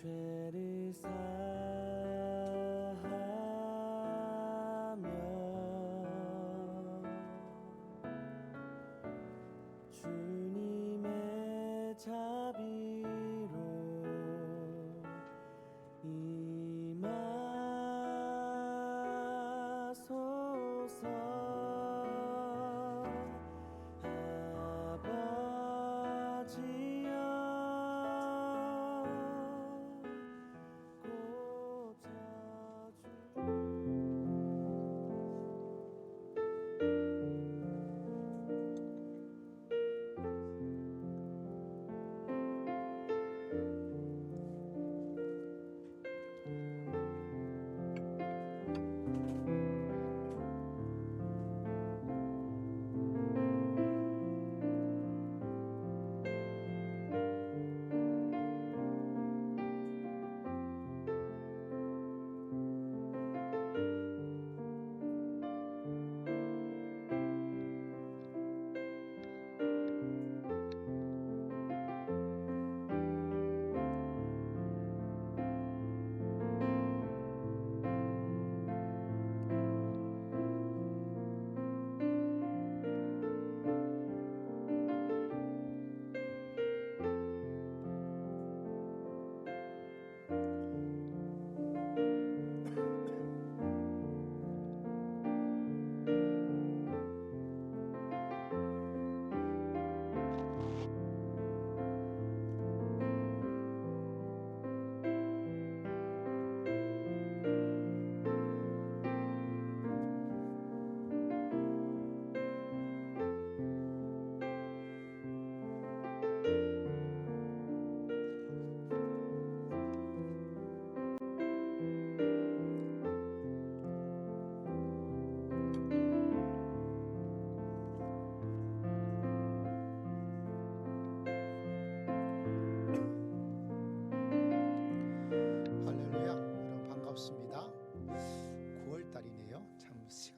죄를 사하며 주님의 자비로 임하소서. 아버지여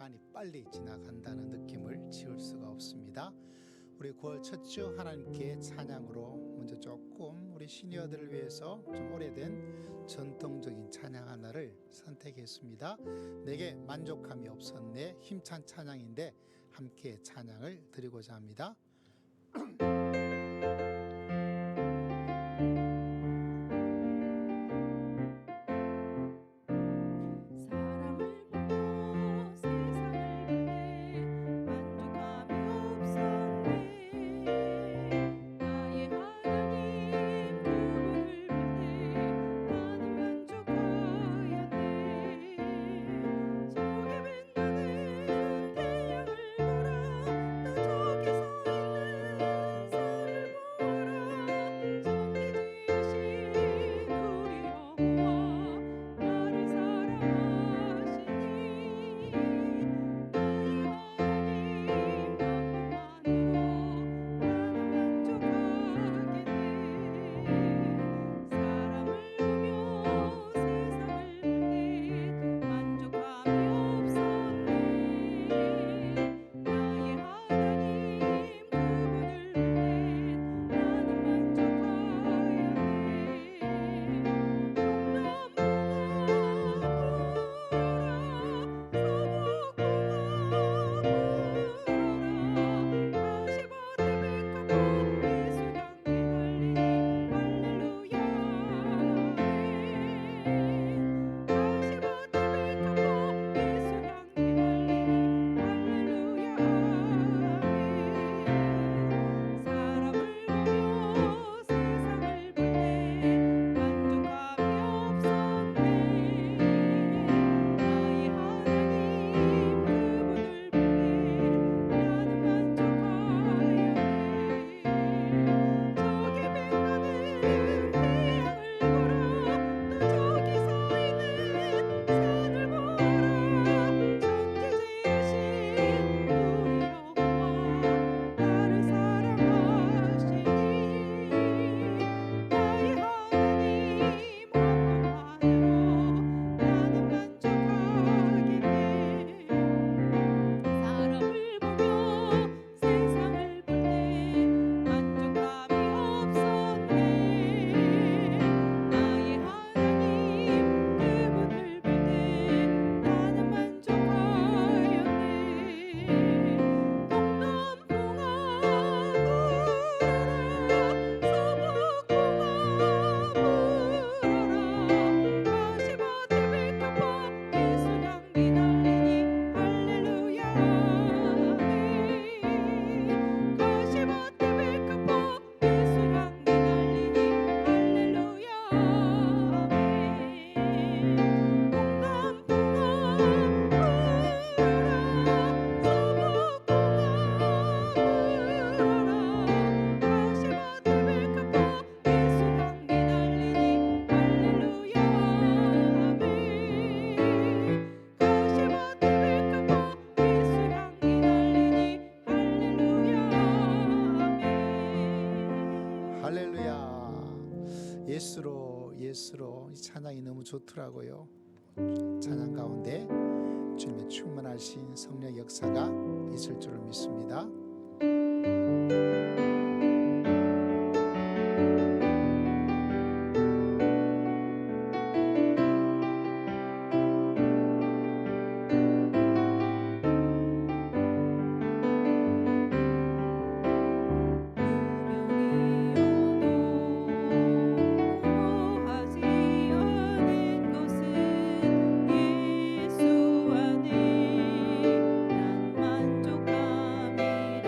시간이 빨리 지나간다는 느낌을 지울 수가 없습니다. 우리 9월 첫 주 하나님께 찬양으로 먼저 조금 우리 시니어들을 위해서 좀 오래된 전통적인 찬양 하나를 선택했습니다. 내게 만족함이 없었네, 힘찬 찬양인데 함께 찬양을 드리고자 합니다. 속에 빛나는 태양을 보라 나 저기 서 있네. 예수로 예수로 이 찬양이 너무 좋더라고요. 찬양 가운데 주님의 충만하신 성령 역사가 있을 줄을 믿습니다. 예수 안에 난 만족함이라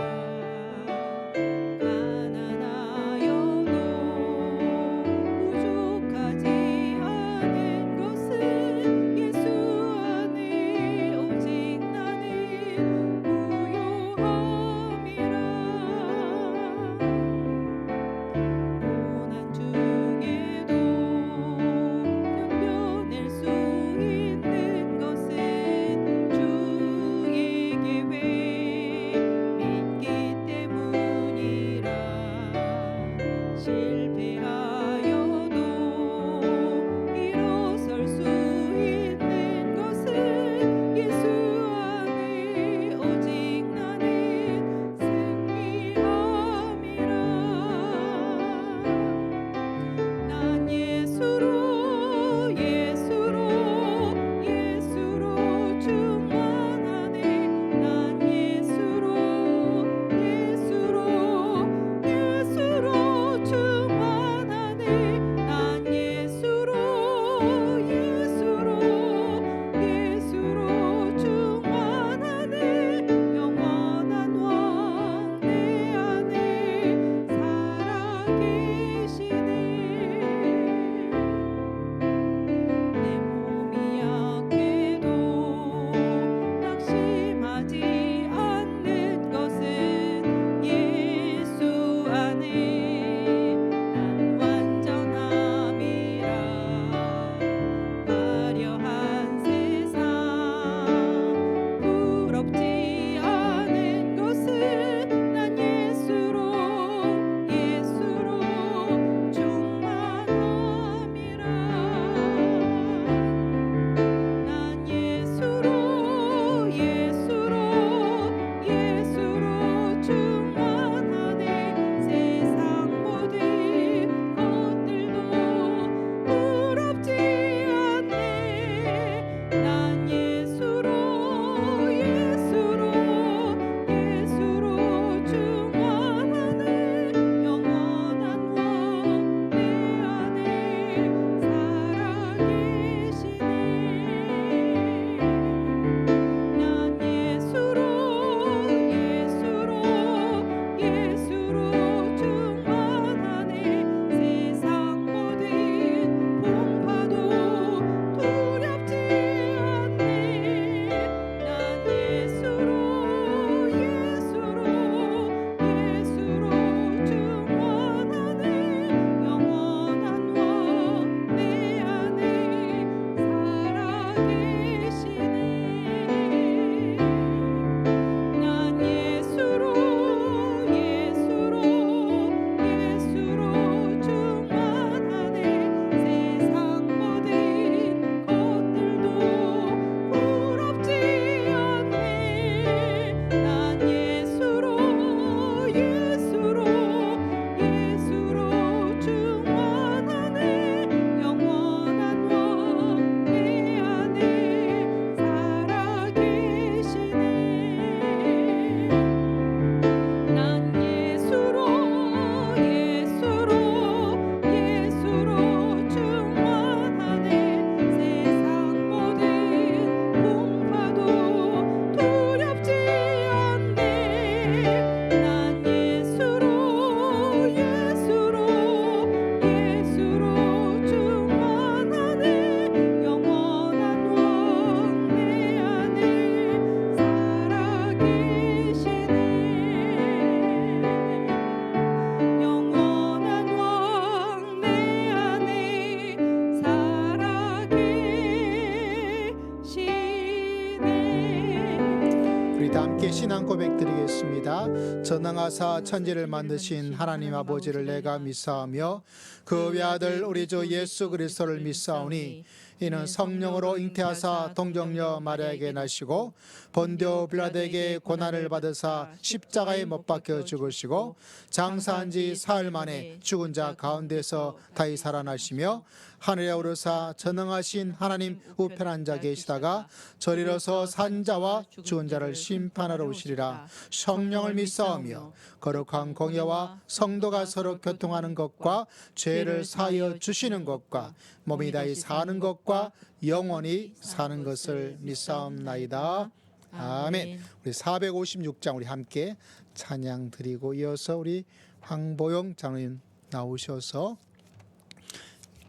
다 함께 신앙 고백 드리겠습니다. 전능하사 천지를 만드신 하나님 아버지를 내가 믿사오며 그 외아들 우리 주 예수 그리스도를 믿사오니 이는 성령으로 잉태하사 동정녀 마리아에게 나시고 본디오 빌라도에게 고난을 받으사 십자가에 못 박혀 죽으시고 장사한 지 사흘 만에 죽은 자 가운데서 다시 살아나시며 하늘에 오르사 전능하신 하나님 우편한 자 계시다가 저리로서 산 자와 죽은 자를 심판하러 오시리라. 성령을 믿사오며 거룩한 공예와 성도가 서로 교통하는 것과 죄를 사하여 주시는 것과 몸이 다시 사는 것과 영원히 사는 것을 믿사옵나이다. 아멘. 우리 456장 우리 함께 찬양 드리고 이어서 우리 황보영 장로님 나오셔서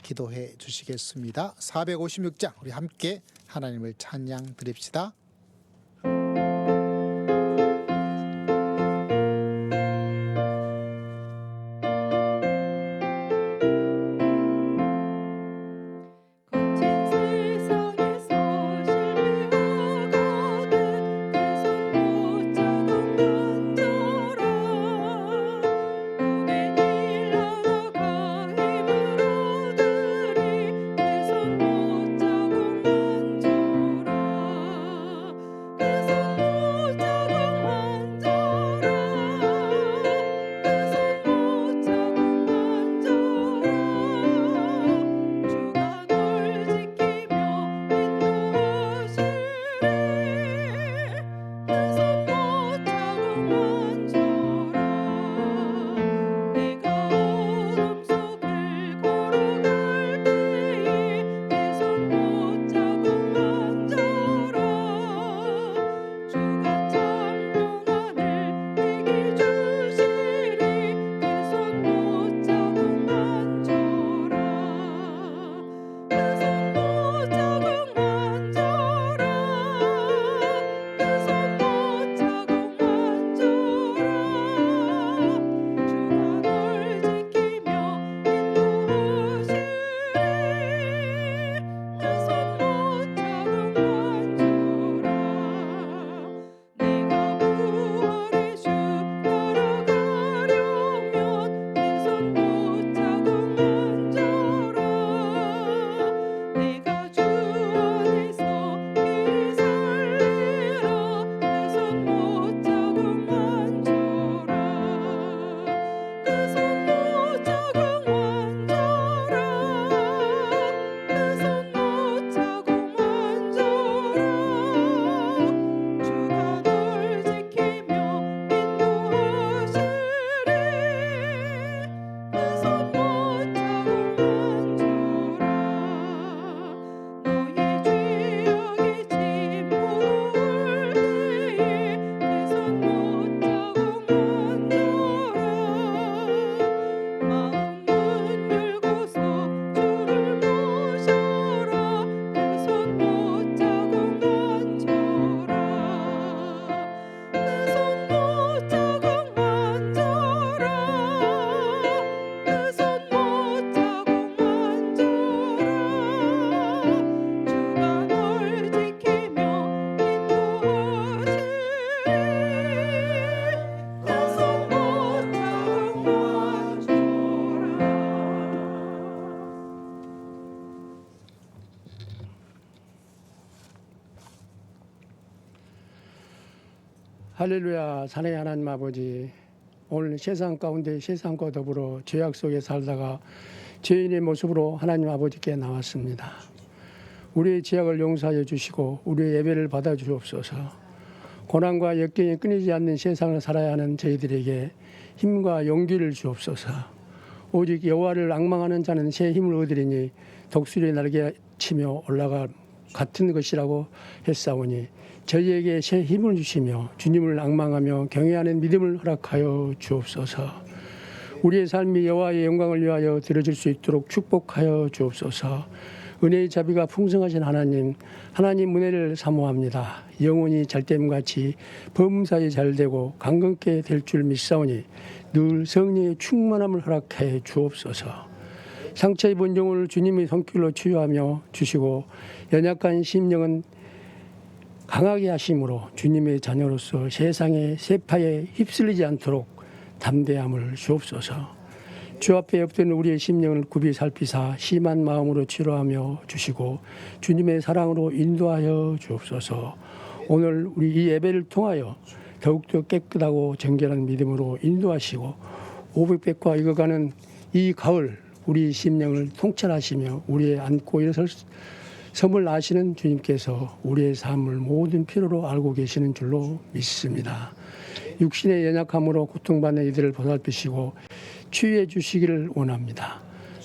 기도해 주시겠습니다. 456장 우리 함께 하나님을 찬양 드립시다. 할렐루야. 사랑의 하나님 아버지, 오늘 세상 가운데 세상과 더불어 죄악 속에 살다가 죄인의 모습으로 하나님 아버지께 나왔습니다. 우리의 죄악을 용서하여 주시고 우리의 예배를 받아 주옵소서. 고난과 역경이 끊이지 않는 세상을 살아야 하는 저희들에게 힘과 용기를 주옵소서. 오직 여호와를 앙망하는 자는 새 힘을 얻으리니 독수리의 날개 치며 올라가 같은 것이라고 했사오니 저희에게 새 힘을 주시며 주님을 앙망하며 경외하는 믿음을 허락하여 주옵소서. 우리의 삶이 여호와의 영광을 위하여 드려질 수 있도록 축복하여 주옵소서. 은혜의 자비가 풍성하신 하나님 은혜를 사모합니다. 영혼이 잘됨같이 범사에 잘되고 강건케 될 줄 믿사오니 늘 성령의 충만함을 허락해 주옵소서. 상처 입은 영혼을 주님의 손길로 치유하며 주시고 연약한 심령은 강하게 하심으로 주님의 자녀로서 세상의 세파에 휩쓸리지 않도록 담대함을 주옵소서. 주 앞에 엎드린 우리의 심령을 굽이 살피사 심한 마음으로 치료하며 주시고 주님의 사랑으로 인도하여 주옵소서. 오늘 우리 이 예배를 통하여 더욱더 깨끗하고 정결한 믿음으로 인도하시고 500백과 익어가는 이 가을 우리 심령을 통찰하시며 우리의 안고 일어설 섬을 아시는 주님께서 우리의 삶을 모든 필요로 알고 계시는 줄로 믿습니다. 육신의 연약함으로 고통받는 이들을 보살피시고 치유해 주시기를 원합니다.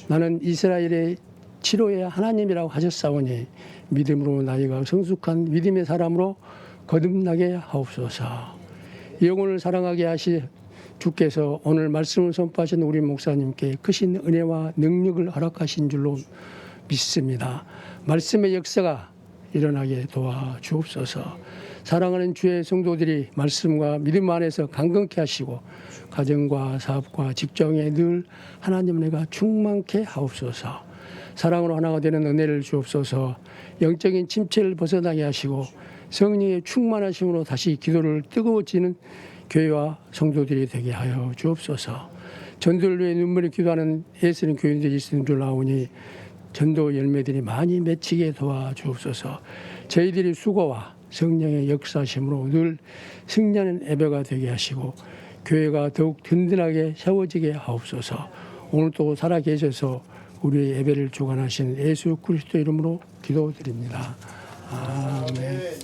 나는 이스라엘의 치료의 하나님이라고 하셨사오니 믿음으로 나이가 성숙한 믿음의 사람으로 거듭나게 하옵소서. 영혼을 사랑하게 하시 주께서 오늘 말씀을 선포하신 우리 목사님께 크신 은혜와 능력을 허락하신 줄로 믿습니다. 말씀의 역사가 일어나게 도와 주옵소서. 사랑하는 주의 성도들이 말씀과 믿음 안에서 강건케 하시고 가정과 사업과 직장에 늘 하나님 은혜가 충만케 하옵소서. 사랑으로 하나가 되는 은혜를 주옵소서. 영적인 침체를 벗어나게 하시고 성령의 충만하심으로 다시 기도를 뜨거워지는 교회와 성도들이 되게 하여 주옵소서. 전도를 위해 눈물이 기도하는 애쓰는 교인들이 있는 줄 아오니 전도 열매들이 많이 맺히게 도와주옵소서. 저희들이 수고와 성령의 역사심으로 늘 승리하는 예배가 되게 하시고 교회가 더욱 든든하게 세워지게 하옵소서. 오늘도 살아계셔서 우리의 예배를 주관하신 예수 그리스도 이름으로 기도드립니다. 아멘.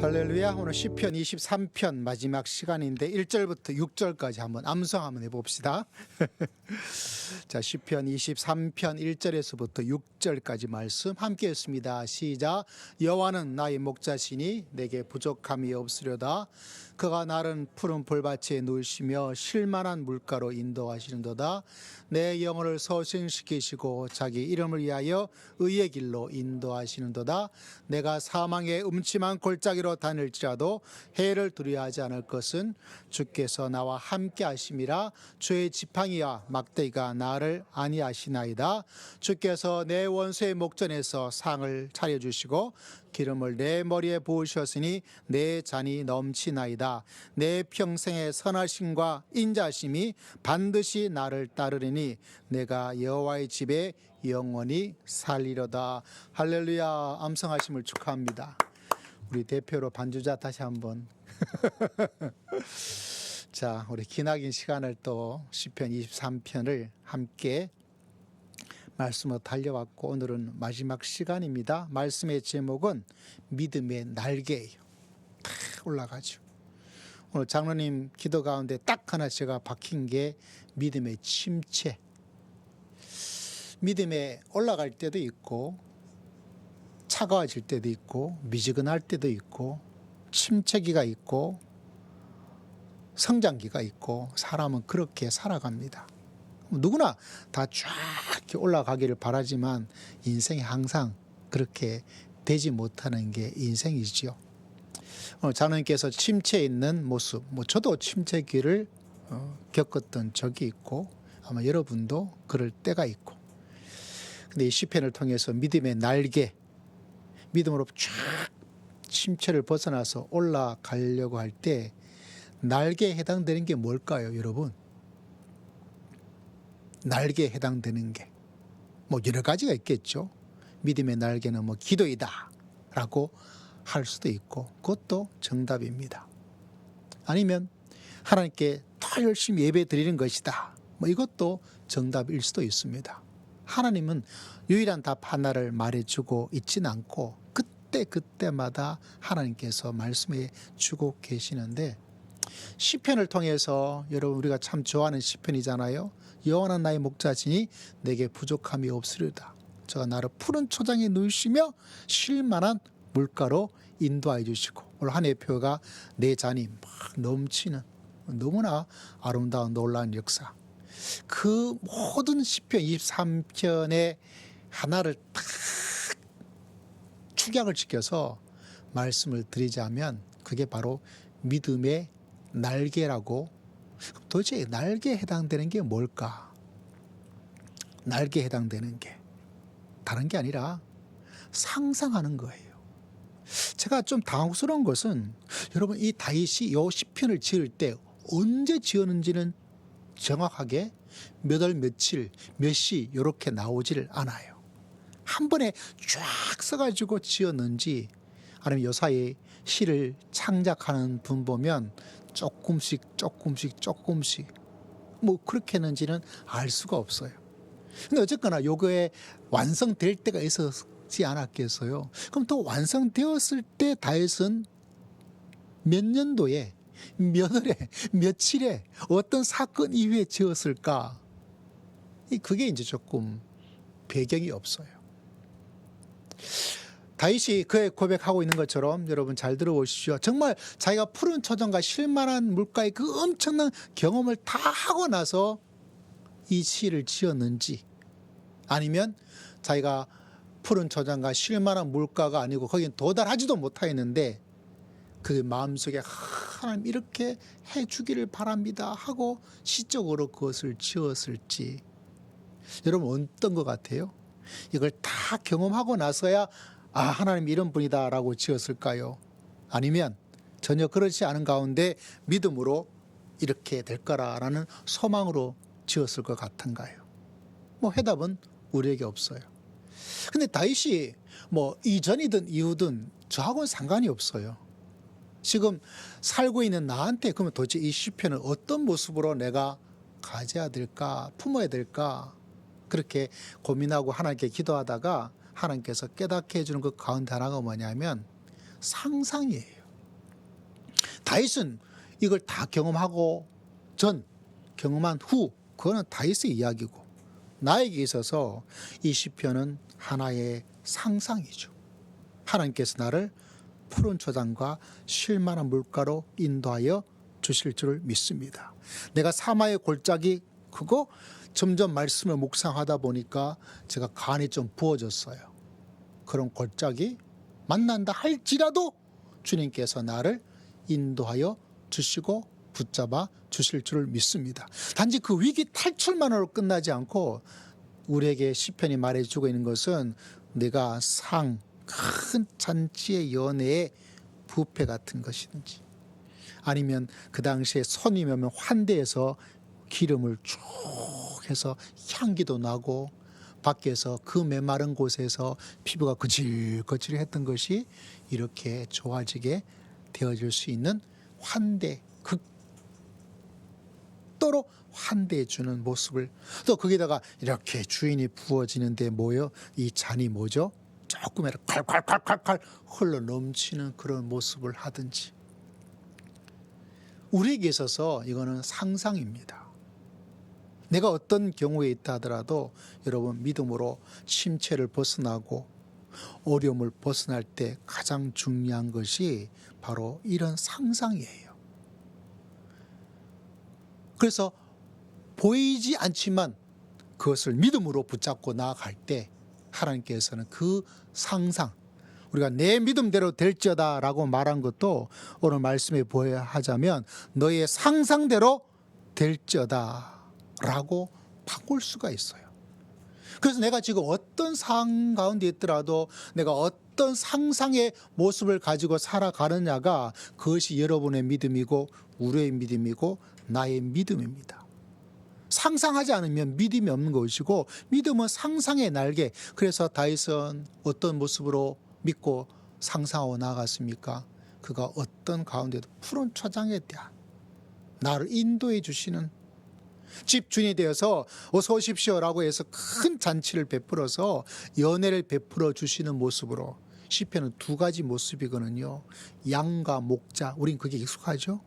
할렐루야. 오늘 시편 23편 마지막 시간인데 1절부터 6절까지 한번 암송 한번 해봅시다. 자, 시편 23편 1절에서부터 6절까지 말씀 함께 했습니다. 시작. 여호와는 나의 목자시니 내게 부족함이 없으려다. 그가 나를 푸른 풀밭에 누우시며 쉴만한 물가로 인도하시는도다. 내 영혼을 소생시키시고 자기 이름을 위하여 의의 길로 인도하시는도다. 내가 사망의 음침한 골짜기로 다닐지라도 해를 두려워하지 않을 것은 주께서 나와 함께 하심이라. 주의 지팡이와 막대기가 나를 안위하시나이다. 주께서 내 원수의 목전에서 상을 차려주시고 기름을 내 머리에 부으셨으니 내 잔이 넘치나이다. 내 평생의 선하심과 인자심이 반드시 나를 따르리니 내가 여호와의 집에 영원히 살리로다. 할렐루야. 암송하심을 축하합니다. 우리 대표로 반주자 다시 한번. 자, 우리 기나긴 시간을 또 시편 23편을 함께 말씀으로 달려왔고 오늘은 마지막 시간입니다. 말씀의 제목은 믿음의 날개예요. 딱 올라가죠. 오늘 장로님 기도 가운데 딱 하나 제가 박힌 게 믿음의 침체. 믿음에 올라갈 때도 있고 차가워질 때도 있고 미지근할 때도 있고 침체기가 있고 성장기가 있고 사람은 그렇게 살아갑니다. 누구나 다 쫙 올라가기를 바라지만 인생이 항상 그렇게 되지 못하는 게 인생이지요. 장로님께서 침체에 있는 모습, 저도 침체기를 겪었던 적이 있고 아마 여러분도 그럴 때가 있고. 근데 이 시편을 통해서 믿음의 날개, 믿음으로 쫙 침체를 벗어나서 올라가려고 할 때 날개에 해당되는 게 뭘까요, 여러분? 날개에 해당되는 게 여러 가지가 있겠죠. 믿음의 날개는 기도이다 라고 할 수도 있고 그것도 정답입니다. 아니면 하나님께 더 열심히 예배 드리는 것이다, 이것도 정답일 수도 있습니다. 하나님은 유일한 답 하나를 말해주고 있지는 않고 그때마다 하나님께서 말씀해 주고 계시는데, 시편을 통해서 여러분 우리가 참 좋아하는 시편이잖아요. 여호와는 나의 목자시니 내게 부족함이 없으리로다. 저가 나를 푸른 초장에 누이시며 쉴만한 물가로 인도하여 주시고, 오늘 한 해의 표가 내 잔이 막 넘치는 너무나 아름다운 놀라운 역사. 그 모든 시편 23편의 하나를 딱 축약을 시켜서 말씀을 드리자면 그게 바로 믿음의 날개라고. 도대체 날개에 해당되는 게 뭘까? 날개에 해당되는 게 다른 게 아니라 상상하는 거예요. 제가 좀 당황스러운 것은 여러분, 이 다윗이 이 시편을 지을 때 언제 지었는지는 정확하게 몇 월 며칠 몇 시 이렇게 나오지를 않아요. 한 번에 쫙 써가지고 지었는지, 아니면 요사이 시를 창작하는 분 보면 조금씩 뭐 그렇게 했는지는 알 수가 없어요. 근데 어쨌거나 요거에 완성될 때가 있었지 않았겠어요. 그럼 또 완성되었을 때 다윗은 몇 년도에 몇 월에 며칠에 어떤 사건 이후에 지었을까? 그게 이제 조금 배경이 없어요. 다윗이 그의 고백하고 있는 것처럼 여러분 잘 들어보십시오. 정말 자기가 푸른 초장과 쉴만한 물가의 그 엄청난 경험을 다 하고 나서 이 시를 지었는지, 아니면 자기가 푸른 초장과 쉴만한 물가가 아니고 거긴 도달하지도 못하였는데 그 마음속에 하나님 이렇게 해주기를 바랍니다 하고 시적으로 그것을 지었을지, 여러분 어떤 것 같아요? 이걸 다 경험하고 나서야 하나님 이런 분이다 라고 지었을까요? 아니면 전혀 그렇지 않은 가운데 믿음으로 이렇게 될 거라는 소망으로 지었을 것 같은가요? 뭐 해답은 우리에게 없어요. 근데 다윗이 뭐 이전이든 이후든 저하고는 상관이 없어요. 지금 살고 있는 나한테 그러면 도대체 이 시편을 어떤 모습으로 내가 가져야 될까, 품어야 될까, 그렇게 고민하고 하나님께 기도하다가 하나님께서 깨닫게 해주는 그 가운데 하나가 뭐냐면 상상이에요. 다윗은 이걸 다 경험하고 전, 경험한 후, 그거는 다윗의 이야기고, 나에게 있어서 이 시편은 하나의 상상이죠. 하나님께서 나를 푸른 초장과 쉴만한 물가로 인도하여 주실 줄을 믿습니다. 내가 사마의 골짜기 크고 점점 말씀을 묵상하다 보니까 제가 간이 좀 부어졌어요. 그런 골짜기 만난다 할지라도 주님께서 나를 인도하여 주시고 붙잡아 주실 줄을 믿습니다. 단지 그 위기 탈출만으로 끝나지 않고 우리에게 시편이 말해주고 있는 것은 내가 큰 잔치의 연회의 뷔페 같은 것이든지, 아니면 그 당시에 손님이 오면 환대해서 기름을 쭉 해서 향기도 나고 밖에서 그 메마른 곳에서 피부가 거칠거칠했던 것이 이렇게 좋아지게 되어질 수 있는 환대, 극도로 환대해 주는 모습을, 또 거기다가 이렇게 주인이 부어지는데 뭐요? 이 잔이 뭐죠? 조금 콸콸콸콸콸 흘러 넘치는 그런 모습을 하든지, 우리에게 있어서 이거는 상상입니다. 내가 어떤 경우에 있다 하더라도 여러분 믿음으로 침체를 벗어나고 어려움을 벗어날 때 가장 중요한 것이 바로 이런 상상이에요. 그래서 보이지 않지만 그것을 믿음으로 붙잡고 나아갈 때 하나님께서는 그 상상, 우리가 내 믿음대로 될지어다 라고 말한 것도 오늘 말씀에 보여야 하자면 너의 상상대로 될지어다 라고 바꿀 수가 있어요. 그래서 내가 지금 어떤 상황 가운데 있더라도 내가 어떤 상상의 모습을 가지고 살아가느냐가 그것이 여러분의 믿음이고 우리의 믿음이고 나의 믿음입니다. 상상하지 않으면 믿음이 없는 것이고, 믿음은 상상의 날개. 그래서 다윗은 어떤 모습으로 믿고 상상하고 나아갔습니까? 그가 어떤 가운데도 푸른 초장에 대한 나를 인도해 주시는 집 주인이 되어서 어서 오십시오라고 해서 큰 잔치를 베풀어서 연회를 베풀어 주시는 모습으로, 시편은 두 가지 모습이거든요. 양과 목자, 우린 그게 익숙하죠.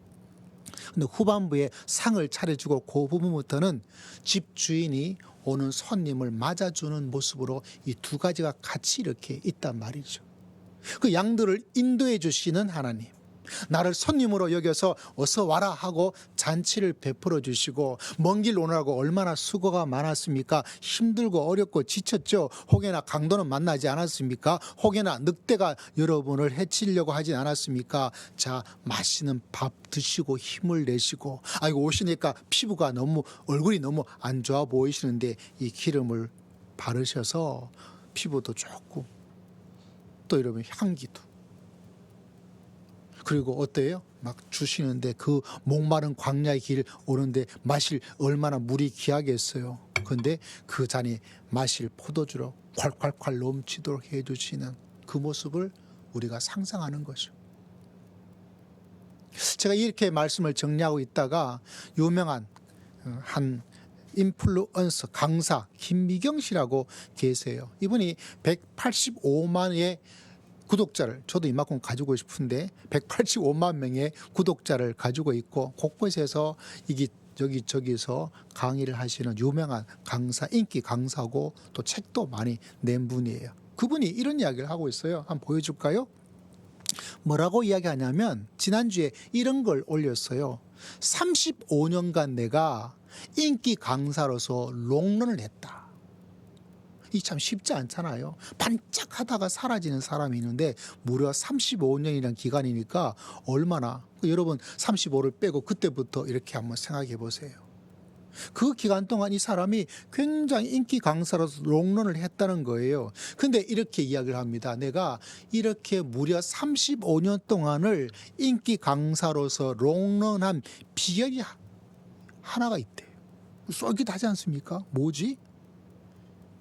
근데 후반부에 상을 차려주고 그 부분부터는 집 주인이 오는 손님을 맞아주는 모습으로 이 두 가지가 같이 이렇게 있단 말이죠. 그 양들을 인도해 주시는 하나님, 나를 손님으로 여겨서 어서 와라 하고 잔치를 베풀어 주시고, 먼 길 오느라고 얼마나 수고가 많았습니까? 힘들고 어렵고 지쳤죠. 혹여나 강도는 만나지 않았습니까? 혹여나 늑대가 여러분을 해치려고 하진 않았습니까? 자, 맛있는 밥 드시고 힘을 내시고, 아이고 오시니까 피부가 너무, 얼굴이 너무 안 좋아 보이시는데 이 기름을 바르셔서 피부도 좋고 또 여러분 향기도, 그리고 어때요? 막 주시는데 그 목마른 광야의 길 오는데 마실 얼마나 물이 귀하겠어요. 그런데 그 잔이 마실 포도주로 콸콸콸 넘치도록 해주시는 그 모습을 우리가 상상하는 거죠. 제가 이렇게 말씀을 정리하고 있다가 유명한 한 인플루언서 강사 김미경 씨라고 계세요. 이분이 185만의 구독자를, 저도 이만큼 가지고 싶은데 185만 명의 구독자를 가지고 있고 곳곳에서 여기저기서 강의를 하시는 유명한 강사, 인기 강사고 또 책도 많이 낸 분이에요. 그분이 이런 이야기를 하고 있어요. 한번 보여줄까요? 뭐라고 이야기하냐면 지난주에 이런 걸 올렸어요. 35년간 내가 인기 강사로서 롱런을 했다. 이 참 쉽지 않잖아요. 반짝하다가 사라지는 사람이 있는데 무려 35년이라는 기간이니까 얼마나, 여러분 35를 빼고 그때부터 이렇게 한번 생각해 보세요. 그 기간 동안 이 사람이 굉장히 인기 강사로서 롱런을 했다는 거예요. 근데 이렇게 이야기를 합니다. 내가 이렇게 무려 35년 동안을 인기 강사로서 롱런한 비결이 하나가 있대요. 쏠깃하지 않습니까? 뭐지?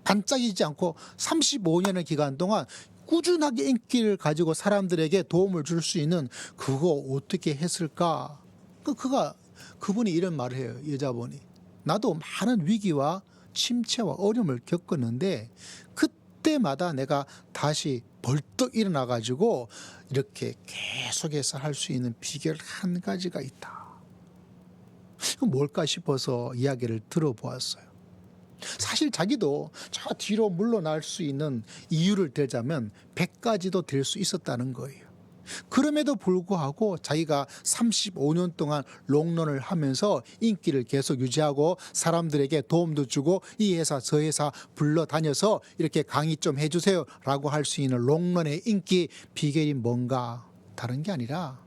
반짝이지 않고 35년의 기간 동안 꾸준하게 인기를 가지고 사람들에게 도움을 줄 수 있는 그거 어떻게 했을까? 그분이 이런 말을 해요. 여자분이. 나도 많은 위기와 침체와 어려움을 겪었는데 그때마다 내가 다시 벌떡 일어나 가지고 이렇게 계속해서 할 수 있는 비결 한 가지가 있다. 뭘까 싶어서 이야기를 들어보았어요. 사실 자기도 저 뒤로 물러날 수 있는 이유를 대자면 100가지도 될 수 있었다는 거예요. 그럼에도 불구하고 자기가 35년 동안 롱런을 하면서 인기를 계속 유지하고 사람들에게 도움도 주고 이 회사 저 회사 불러다녀서 이렇게 강의 좀 해주세요 라고 할 수 있는 롱런의 인기 비결이 뭔가, 다른 게 아니라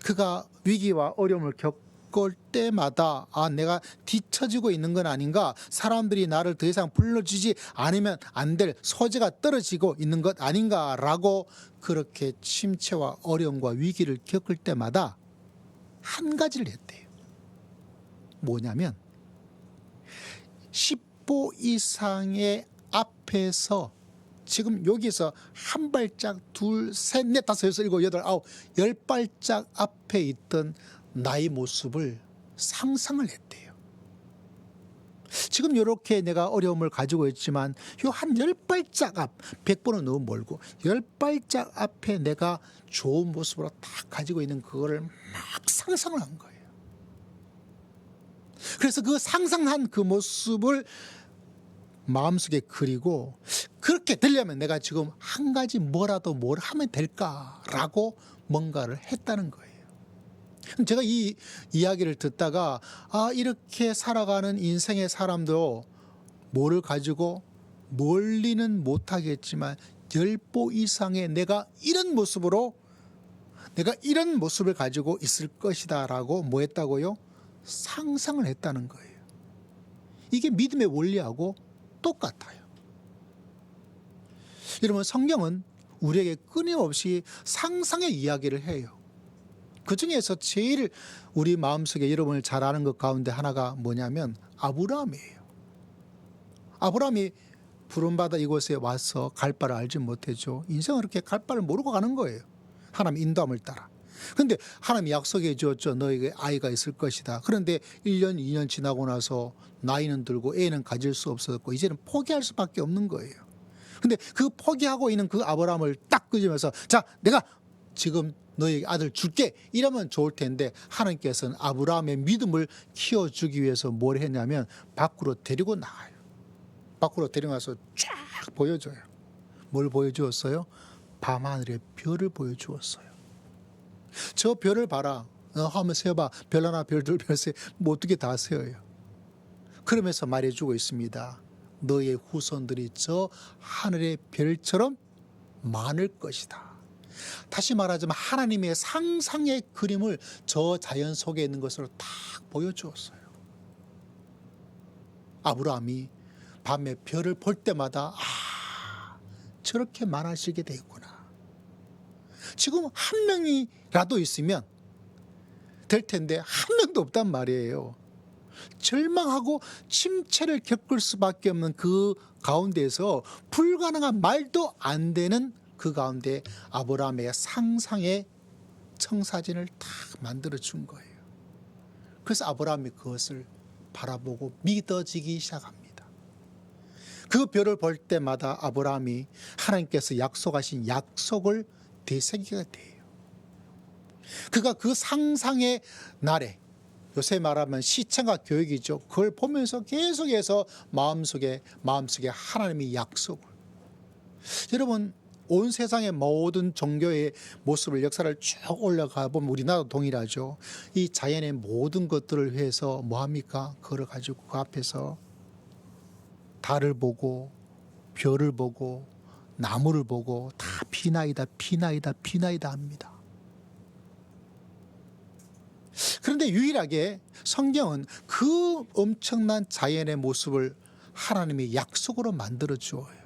그가 위기와 어려움을 겪을 때마다 내가 뒤처지고 있는 건 아닌가, 사람들이 나를 더 이상 불러주지 않으면 안 될 소재가 떨어지고 있는 것 아닌가라고 그렇게 침체와 어려움과 위기를 겪을 때마다 한 가지를 했대요. 뭐냐면 10보 이상의 앞에서, 지금 여기서 한 발짝, 둘, 셋, 넷, 다섯, 여섯, 일곱, 여덟, 아홉, 10발짝 앞에 있던 나의 모습을 상상을 했대요. 지금 이렇게 내가 어려움을 가지고 있지만 요 한 10발짝 앞, 100번은 너무 멀고 10발짝 앞에 내가 좋은 모습으로 딱 가지고 있는 그거를 막 상상을 한 거예요. 그래서 그 상상한 그 모습을 마음속에 그리고 그렇게 되려면 내가 지금 한 가지 뭐라도 뭘 하면 될까라고 뭔가를 했다는 거예요. 제가 이 이야기를 듣다가 이렇게 살아가는 인생의 사람도 뭐를 가지고 멀리는 못하겠지만 10보 이상의 내가 이런 모습을 가지고 있을 것이다 라고 뭐 했다고요? 상상을 했다는 거예요. 이게 믿음의 원리하고 똑같아요. 여러분, 성경은 우리에게 끊임없이 상상의 이야기를 해요. 그 중에서 제일 우리 마음속에 여러분을 잘 아는 것 가운데 하나가 뭐냐면 아브라함이에요. 아브라함이 부름받아 이곳에 와서 갈 바를 알지 못했죠. 인생은 이렇게 갈 바를 모르고 가는 거예요. 하나님 인도함을 따라. 그런데 하나님이 약속해 주었죠. 너에게 아이가 있을 것이다. 그런데 1년, 2년 지나고 나서 나이는 들고 애는 가질 수 없었고 이제는 포기할 수밖에 없는 거예요. 근데 그 포기하고 있는 그 아브라함을 딱 끄집어서 자, 내가 지금 너에게 아들 줄게 이러면 좋을 텐데 하나님께서는 아브라함의 믿음을 키워주기 위해서 뭘 했냐면 밖으로 데리고 나가요. 밖으로 데려가서 쫙 보여줘요. 뭘 보여주었어요? 밤하늘의 별을 보여주었어요. 저 별을 봐라. 한번 세어봐. 별 하나, 별 둘, 별 셋. 뭐 어떻게 다 세어요. 그러면서 말해주고 있습니다. 너의 후손들이 저 하늘의 별처럼 많을 것이다. 다시 말하자면 하나님의 상상의 그림을 저 자연 속에 있는 것으로 딱 보여주었어요. 아브라함이 밤에 별을 볼 때마다 저렇게 많아지게 되었구나. 지금 한 명이라도 있으면 될 텐데 한 명도 없단 말이에요. 절망하고 침체를 겪을 수밖에 없는 그 가운데에서 불가능한 말도 안 되는 그 가운데 아브라함의 상상의 청사진을 딱 만들어 준 거예요. 그래서 아브라함이 그것을 바라보고 믿어지기 시작합니다. 그 별을 볼 때마다 아브라함이 하나님께서 약속하신 약속을 되새기게 돼요. 그가 그 상상의 날에, 요새 말하면 시청각 교육이죠. 그걸 보면서 계속해서 마음속에 하나님의 약속을. 여러분, 온 세상의 모든 종교의 모습을, 역사를 쭉 올라가 보면 우리나라도 동일하죠. 이 자연의 모든 것들을 위해서 뭐합니까? 그걸 가지고 그 앞에서 달을 보고 별을 보고 나무를 보고 다 비나이다 합니다. 그런데 유일하게 성경은 그 엄청난 자연의 모습을 하나님의 약속으로 만들어 주어요.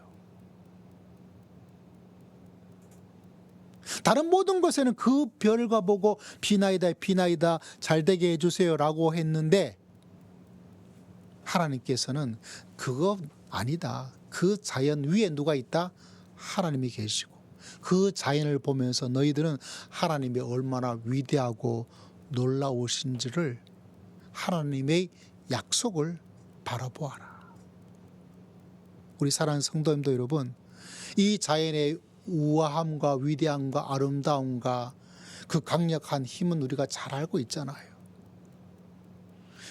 다른 모든 것에는 그 별과 보고 비나이다 잘되게 해주세요라고 했는데 하나님께서는 그거 아니다. 그 자연 위에 누가 있다? 하나님이 계시고 그 자연을 보면서 너희들은 하나님이 얼마나 위대하고 놀라우신지를 하나님의 약속을 바라보아라. 우리 사랑하는 성도님도 여러분, 이 자연의 우아함과 위대함과 아름다움과 그 강력한 힘은 우리가 잘 알고 있잖아요.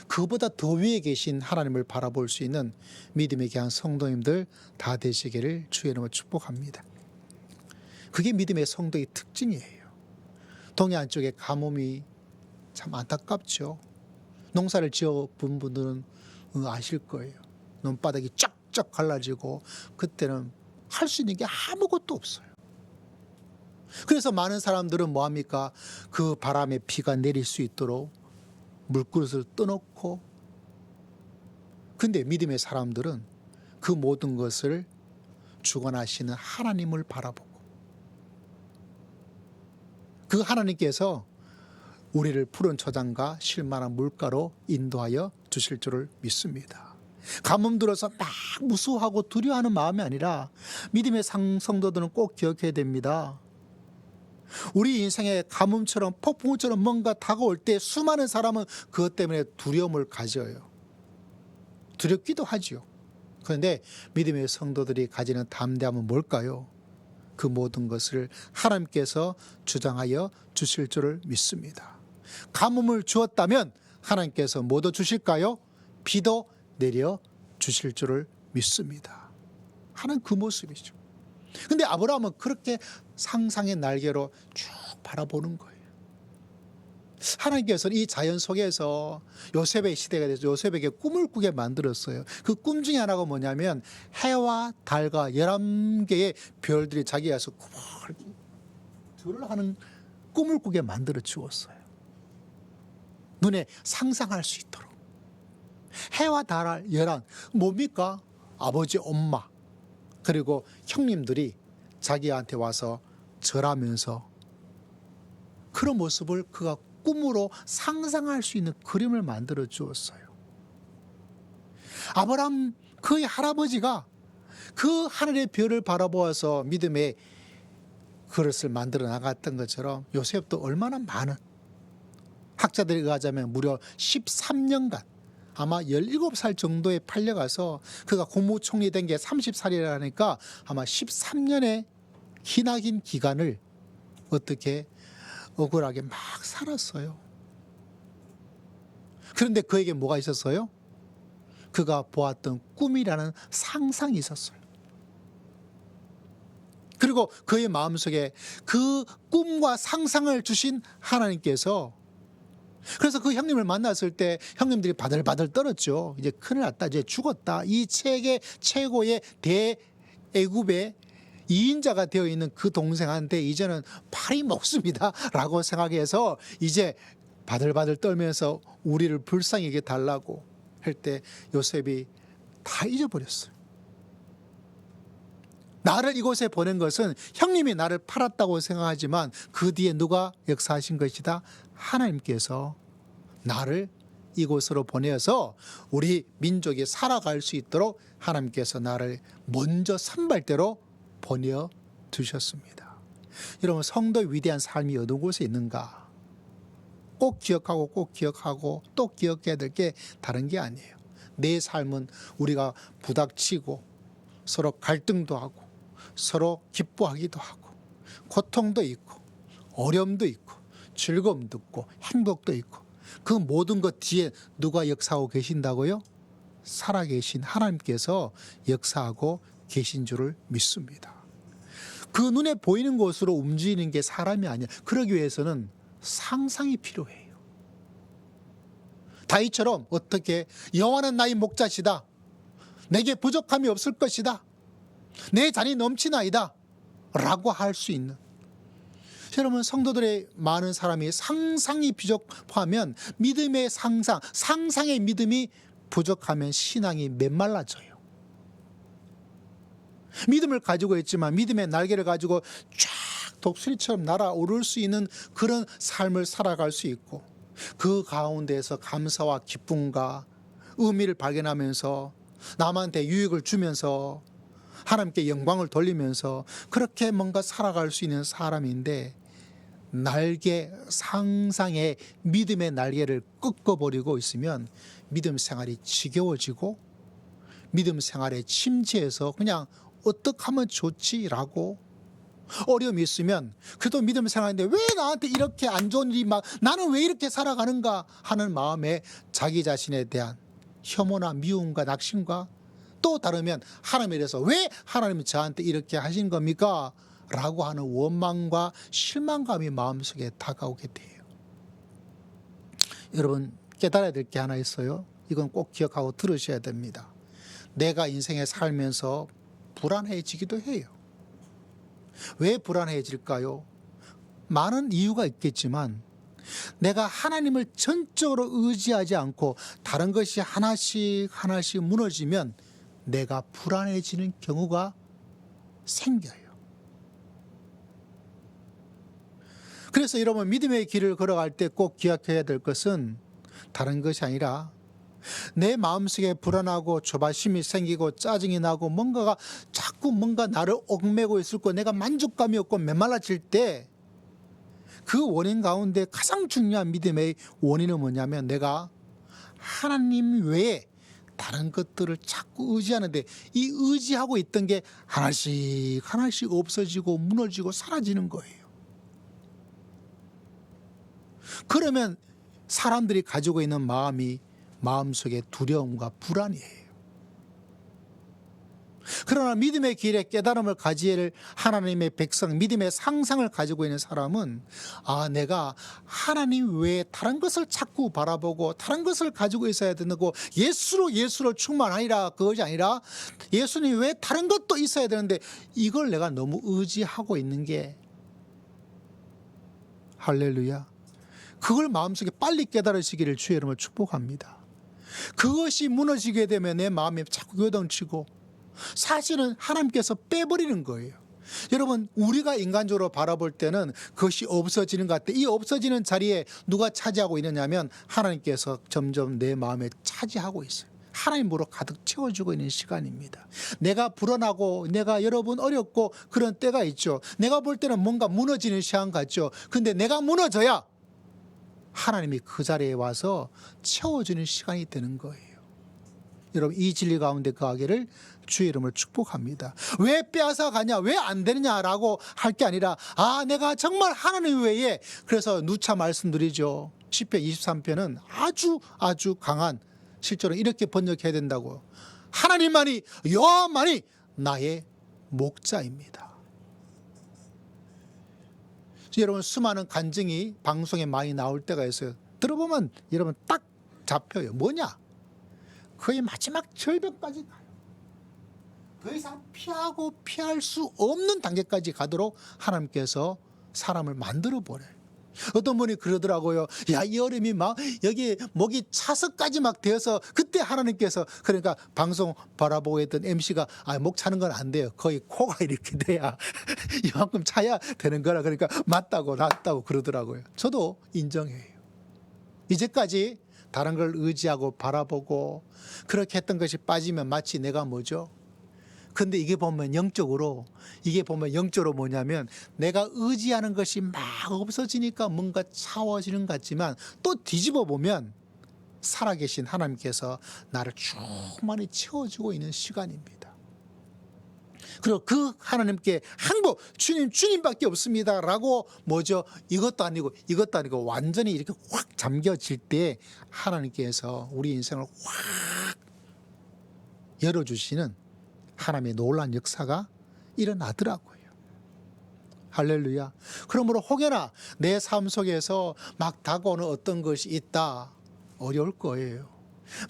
그보다 더 위에 계신 하나님을 바라볼 수 있는 믿음의 귀한 성도님들 다 되시기를 주의 이름으로 축복합니다. 그게 믿음의 성도의 특징이에요. 동해안 쪽에 가뭄이 참 안타깝죠. 농사를 지어 본 분들은 아실 거예요. 논바닥이 쫙쫙 갈라지고 그때는 할 수 있는 게 아무것도 없어요. 그래서 많은 사람들은 뭐합니까? 그 바람에 비가 내릴 수 있도록 물그릇을 떠놓고, 근데 믿음의 사람들은 그 모든 것을 주관하시는 하나님을 바라보고 그 하나님께서 우리를 푸른 초장과 실만한 물가로 인도하여 주실 줄을 믿습니다. 가뭄 들어서 막 무서워하고 두려워하는 마음이 아니라 믿음의 성도들은 꼭 기억해야 됩니다. 우리 인생에 가뭄처럼 폭풍우처럼 뭔가 다가올 때 수많은 사람은 그것 때문에 두려움을 가져요. 두렵기도 하지요. 그런데 믿음의 성도들이 가지는 담대함은 뭘까요? 그 모든 것을 하나님께서 주장하여 주실 줄을 믿습니다. 가뭄을 주었다면 하나님께서 뭐도 주실까요? 비도 내려 주실 줄을 믿습니다. 하는 그 모습이죠. 근데 아브라함은 그렇게 상상의 날개로 쭉 바라보는 거예요. 하나님께서는 이 자연 속에서 요셉의 시대가 돼서 요셉에게 꿈을 꾸게 만들었어요. 그 꿈 중에 하나가 뭐냐면 해와 달과 11개의 별들이 자기에서 하는 꿈을 꾸게 만들어 주었어요. 눈에 상상할 수 있도록. 해와 달 11, 뭡니까? 아버지, 엄마, 그리고 형님들이 자기한테 와서 절하면서 그런 모습을 그가 꿈으로 상상할 수 있는 그림을 만들어 주었어요. 아브라함 그의 할아버지가 그 하늘의 별을 바라보아서 믿음의 그릇을 만들어 나갔던 것처럼 요셉도 얼마나 많은, 학자들이 의하자면 무려 13년간 아마 17살 정도에 팔려가서 그가 국무총리 된 게 30살이라니까 아마 13년의 기나긴 기간을 어떻게 억울하게 막 살았어요. 그런데 그에게 뭐가 있었어요? 그가 보았던 꿈이라는 상상이 있었어요. 그리고 그의 마음속에 그 꿈과 상상을 주신 하나님께서, 그래서 그 형님을 만났을 때 형님들이 바들바들 떨었죠. 이제 큰일 났다, 이제 죽었다. 이 세계 최고의 대애굽의 2인자가 되어 있는 그 동생한테 이제는 팔이 먹습니다 라고 생각해서 이제 바들바들 떨면서 우리를 불쌍히 여겨 달라고 할 때 요셉이 다 잊어버렸어요. 나를 이곳에 보낸 것은 형님이 나를 팔았다고 생각하지만 그 뒤에 누가 역사하신 것이다? 하나님께서 나를 이곳으로 보내어서 우리 민족이 살아갈 수 있도록 하나님께서 나를 먼저 선발대로 보내두셨습니다. 여러분, 성도의 위대한 삶이 어느 곳에 있는가? 꼭 기억하고 또 기억해야 될 게 다른 게 아니에요. 내 삶은 우리가 부닥치고 서로 갈등도 하고 서로 기뻐하기도 하고 고통도 있고 어려움도 있고 즐거움도 있고 행복도 있고 그 모든 것 뒤에 누가 역사하고 계신다고요? 살아계신 하나님께서 역사하고 계신 줄을 믿습니다. 그 눈에 보이는 곳으로 움직이는 게 사람이 아니야. 그러기 위해서는 상상이 필요해요. 다윗처럼 어떻게 여호와는 나의 목자시다, 내게 부족함이 없을 것이다, 내 잔이 넘치나이다 라고 할 수 있는, 여러분, 성도들의 많은 사람이 상상이 부족하면 믿음의 상상의 믿음이 부족하면 신앙이 메말라져요. 믿음을 가지고 있지만 믿음의 날개를 가지고 쫙 독수리처럼 날아오를 수 있는 그런 삶을 살아갈 수 있고, 그 가운데에서 감사와 기쁨과 의미를 발견하면서 남한테 유익을 주면서 하나님께 영광을 돌리면서 그렇게 뭔가 살아갈 수 있는 사람인데, 상상의 믿음의 날개를 꺾어버리고 있으면 믿음 생활이 지겨워지고 믿음 생활에 침체해서 그냥 어떻게 하면 좋지라고, 어려움이 있으면 그래도 믿음 생활인데 왜 나한테 이렇게 안 좋은 일이 나는 왜 이렇게 살아가는가 하는 마음에 자기 자신에 대한 혐오나 미움과 낙심과, 또 다르면 하나님에 대해서 왜 하나님이 저한테 이렇게 하신 겁니까? 라고 하는 원망과 실망감이 마음속에 다가오게 돼요. 여러분, 깨달아야 될 게 하나 있어요. 이건 꼭 기억하고 들으셔야 됩니다. 내가 인생에 살면서 불안해지기도 해요. 왜 불안해질까요? 많은 이유가 있겠지만 내가 하나님을 전적으로 의지하지 않고 다른 것이 하나씩 무너지면 내가 불안해지는 경우가 생겨요. 그래서 여러분, 믿음의 길을 걸어갈 때 꼭 기억해야 될 것은 다른 것이 아니라, 내 마음속에 불안하고 조바심이 생기고 짜증이 나고 자꾸 나를 얽매고 있을 거, 내가 만족감이 없고 메말라질 때 그 원인 가운데 가장 중요한 믿음의 원인은 뭐냐면, 내가 하나님 외에 다른 것들을 자꾸 의지하는데 이 의지하고 있던 게 하나씩 없어지고 무너지고 사라지는 거예요. 그러면 사람들이 가지고 있는 마음속에 두려움과 불안이에요. 그러나 믿음의 길에 깨달음을 가질 하나님의 백성, 믿음의 상상을 가지고 있는 사람은, 내가 하나님 외에 다른 것을 자꾸 바라보고 다른 것을 가지고 있어야 되고, 예수로 충만하리라, 그것이 아니라 예수님 외에 다른 것도 있어야 되는데 이걸 내가 너무 의지하고 있는 게, 할렐루야, 그걸 마음속에 빨리 깨달으시기를 주의 이름으로 축복합니다. 그것이 무너지게 되면 내 마음이 자꾸 요동치고 사실은 하나님께서 빼버리는 거예요. 여러분, 우리가 인간적으로 바라볼 때는 그것이 없어지는 것 같아. 이 없어지는 자리에 누가 차지하고 있느냐면 하나님께서 점점 내 마음에 차지하고 있어요. 하나님으로 가득 채워주고 있는 시간입니다. 내가 불안하고 내가 여러분 어렵고 그런 때가 있죠. 내가 볼 때는 뭔가 무너지는 시간 같죠. 근데 내가 무너져야 하나님이 그 자리에 와서 채워주는 시간이 되는 거예요. 여러분, 이 진리 가운데 거하기를 주의 이름을 축복합니다. 왜 빼앗아 가냐, 왜 안 되느냐라고 할 게 아니라, 내가 정말 하나님 외에, 그래서 누차 말씀드리죠. 시편 23편은 아주 강한, 실제로 이렇게 번역해야 된다고, 하나님만이, 여호와만이 나의 목자입니다. 여러분 수많은 간증이 방송에 많이 나올 때가 있어요. 들어보면 여러분 딱 잡혀요. 뭐냐? 거의 마지막 절벽까지 가요. 더 이상 피하고 피할 수 없는 단계까지 가도록 하나님께서 사람을 만들어 버려요. 어떤 분이 그러더라고요. 야, 이 얼음이 막 여기 목이 차서까지 막 되어서 그때 하나님께서, 그러니까 방송 바라보고 있던 MC가 목 차는 건 안 돼요. 거의 코가 이렇게 돼야 이만큼 차야 되는 거라. 그러니까 맞다고 그러더라고요. 저도 인정해요. 이제까지 다른 걸 의지하고 바라보고 그렇게 했던 것이 빠지면 마치 내가 뭐죠? 근데 이게 보면 영적으로 뭐냐면 내가 의지하는 것이 막 없어지니까 뭔가 차워지는 것 같지만 또 뒤집어 보면 살아계신 하나님께서 나를 충만히 채워주고 있는 시간입니다. 그리고 그 하나님께 항복, 주님밖에 없습니다 라고 뭐죠? 이것도 아니고 완전히 이렇게 확 잠겨질 때 하나님께서 우리 인생을 확 열어주시는 하나님의 놀라운 역사가 일어나더라고요. 할렐루야. 그러므로 혹여나 내 삶 속에서 막 다가오는 어떤 것이 있다, 어려울 거예요.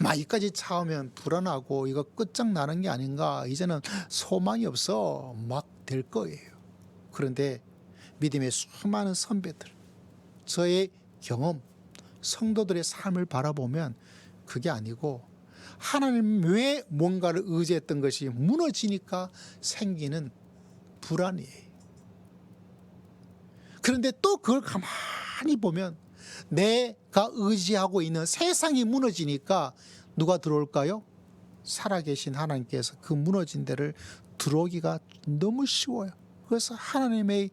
막 이까지 차오면 불안하고 이거 끝장나는 게 아닌가, 이제는 소망이 없어 막 될 거예요. 그런데 믿음의 수많은 선배들, 저의 경험, 성도들의 삶을 바라보면 그게 아니고 하나님 외에 뭔가를 의지했던 것이 무너지니까 생기는 불안이에요. 그런데 또 그걸 가만히 보면 내가 의지하고 있는 세상이 무너지니까 누가 들어올까요? 살아계신 하나님께서 그 무너진 데를 들어오기가 너무 쉬워요. 그래서 하나님의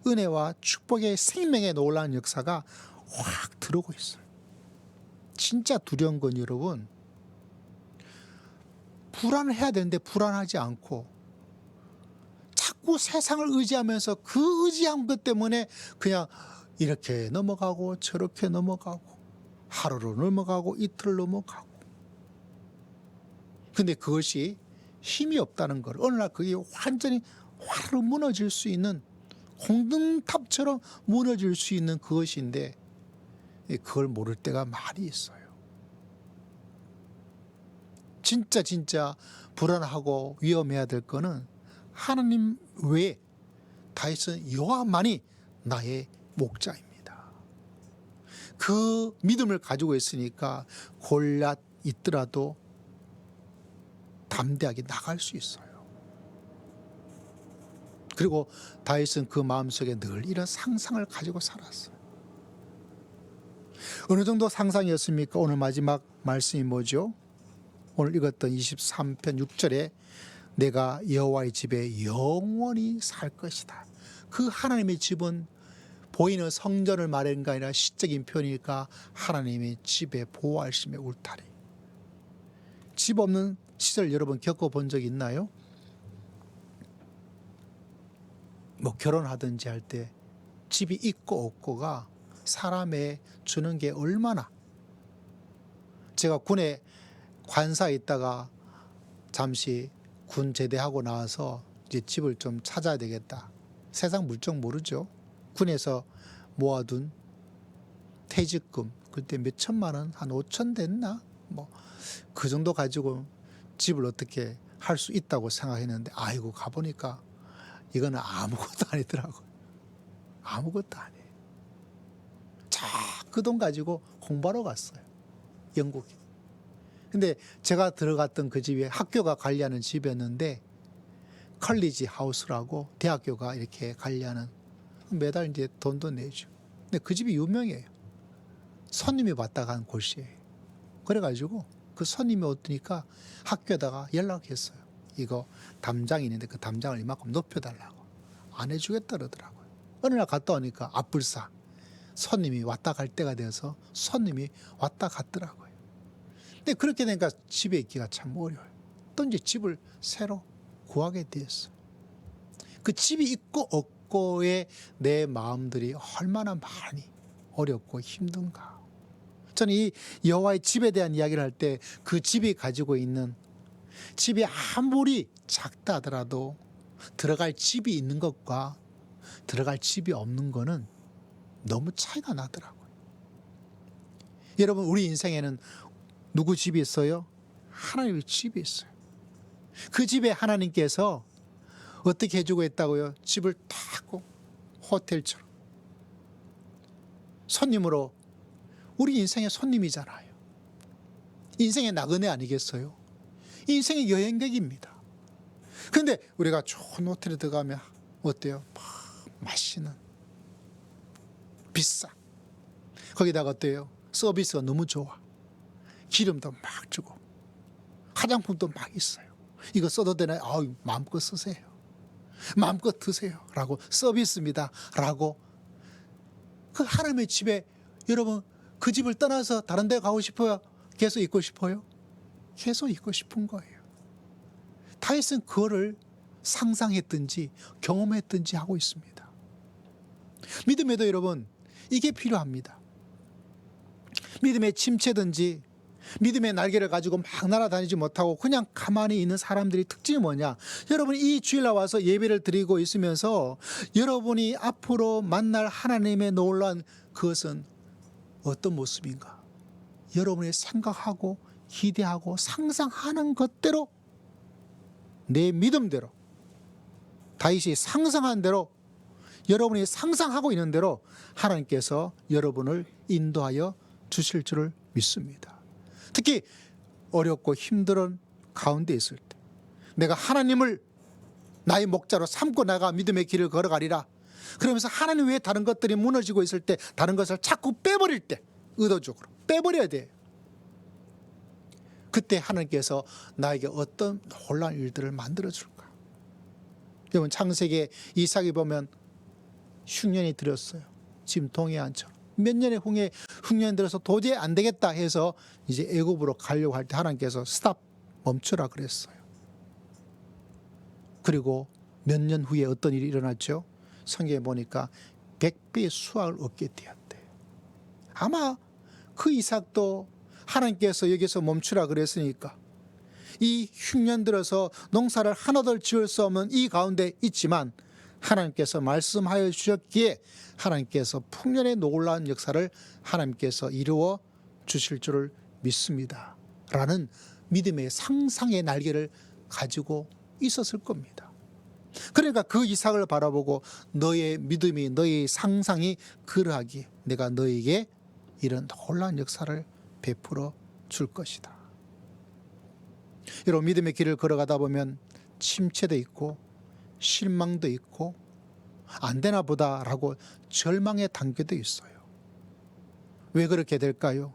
은혜와 축복의 생명의 놀라운 역사가 확 들어오고 있어요. 진짜 두려운 건 여러분, 불안을 해야 되는데 불안하지 않고 자꾸 세상을 의지하면서 그 의지한 것 때문에 그냥 이렇게 넘어가고 저렇게 넘어가고 하루로 넘어가고 이틀 넘어가고, 근데 그것이 힘이 없다는 걸, 어느 날 그게 완전히 화로 무너질 수 있는, 홍등탑처럼 무너질 수 있는 그것인데 그걸 모를 때가 많이 있어요. 진짜 불안하고 위험해야 될 거는 하나님 외에 다윗은 여호와만이 나의 목자입니다. 그 믿음을 가지고 있으니까 골리앗 있더라도 담대하게 나갈 수 있어요. 그리고 다윗은 그 마음속에 늘 이런 상상을 가지고 살았어요. 어느 정도 상상이었습니까? 오늘 마지막 말씀이 뭐죠? 오늘 읽었던 23편 6절에 내가 여호와의 집에 영원히 살 것이다. 그 하나님의 집은 보이는 성전을 말하는 게 아니라 시적인 표현이니까 하나님의 집에 보호하심의 울타리. 집 없는 시절 여러분 겪어본 적 있나요? 뭐 결혼하든지 할 때 집이 있고 없고가 사람에 주는 게 얼마나. 제가 군에 관사에 있다가 잠시 군 제대하고 나와서 이제 집을 좀 찾아야 되겠다. 세상 물정 모르죠. 군에서 모아둔 퇴직금, 그때 몇 천만 원, 한 5천 됐나? 뭐 그 정도 가지고 집을 어떻게 할 수 있다고 생각했는데, 아이고 가보니까 이거는 아무것도 아니더라고요. 아무것도 아니에요. 자, 그 돈 가지고 공부하러 갔어요. 영국에. 근데 제가 들어갔던 그 집이 학교가 관리하는 집이었는데 컬리지 하우스라고 대학교가 이렇게 관리하는, 매달 이제 돈도 내죠. 근데 그 집이 유명해요. 손님이 왔다 간 곳이에요. 그래가지고 그 손님이 오니까 학교에다가 연락했어요. 이거 담장이 있는데 그 담장을 이만큼 높여달라고. 안 해주겠다 그러더라고요. 어느 날 갔다 오니까 앞불사 손님이 왔다 갈 때가 되어서 손님이 왔다 갔더라고요. 근데 그렇게 되니까 집에 있기가 참 어려워요. 또 이제 집을 새로 구하게 되었어요. 그 집이 있고 없고의 내 마음들이 얼마나 많이 어렵고 힘든가. 저는 이 여호와의 집에 대한 이야기를 할 때 그 집이 가지고 있는, 집이 아무리 작다 하더라도 들어갈 집이 있는 것과 들어갈 집이 없는 거는 너무 차이가 나더라고요. 여러분, 우리 인생에는 누구 집이 있어요? 하나님의 집이 있어요. 그 집에 하나님께서 어떻게 해주고 있다고요? 집을 타고 호텔처럼 손님으로, 우리 인생의 손님이잖아요. 인생의 나그네 아니겠어요? 인생의 여행객입니다. 그런데 우리가 좋은 호텔에 들어가면 어때요? 막 맛있는, 비싸. 거기다가 어때요? 서비스가 너무 좋아. 기름도 막 주고 화장품도 막 있어요. 이거 써도 되나요? 아유, 마음껏 쓰세요. 마음껏 드세요. 라고, 서비스입니다. 라고. 그 하나님의 집에, 여러분, 그 집을 떠나서 다른 데 가고 싶어요? 계속 있고 싶어요? 계속 있고 싶은 거예요. 다윗은 그거를 상상했든지 경험했든지 하고 있습니다. 믿음에도 여러분, 이게 필요합니다. 믿음의 침체든지 믿음의 날개를 가지고 막 날아다니지 못하고 그냥 가만히 있는 사람들이 특징이 뭐냐? 여러분, 이 주일 나와서 예배를 드리고 있으면서 여러분이 앞으로 만날 하나님의 놀라운 그것은 어떤 모습인가? 여러분이 생각하고 기대하고 상상하는 것대로, 내 믿음대로, 다윗이 상상한 대로, 여러분이 상상하고 있는 대로 하나님께서 여러분을 인도하여 주실 줄을 믿습니다. 특히 어렵고 힘든 가운데 있을 때, 내가 하나님을 나의 목자로 삼고 나가 믿음의 길을 걸어가리라. 그러면서 하나님 외에 다른 것들이 무너지고 있을 때, 다른 것을 자꾸 빼버릴 때, 의도적으로 빼버려야 돼요. 그때 하나님께서 나에게 어떤 놀라운 일들을 만들어줄까? 여러분, 창세기에 이삭이 보면 흉년이 들었어요. 지금 동해안처럼. 몇 년의 흉년이 들어서 도저히 안 되겠다 해서 이제 애굽으로 가려고 할 때 하나님께서 스탑, 멈추라 그랬어요. 그리고 몇 년 후에 어떤 일이 일어났죠? 성경에 보니까 100배의 수확을 얻게 되었대요. 아마 그 이삭도 하나님께서 여기서 멈추라 그랬으니까 이 흉년 들어서 농사를 하나도 지을 수 없는 이 가운데 있지만 하나님께서 말씀하여 주셨기에 하나님께서 풍년의 놀라운 역사를 하나님께서 이루어 주실 줄을 믿습니다. 라는 믿음의 상상의 날개를 가지고 있었을 겁니다. 그러니까 그 이삭을 바라보고 너의 믿음이, 너의 상상이 그러하기에 내가 너에게 이런 놀라운 역사를 베풀어 줄 것이다. 여러분, 믿음의 길을 걸어가다 보면 침체도 있고 실망도 있고 안 되나 보다라고 절망의 단계도 있어요. 왜 그렇게 될까요?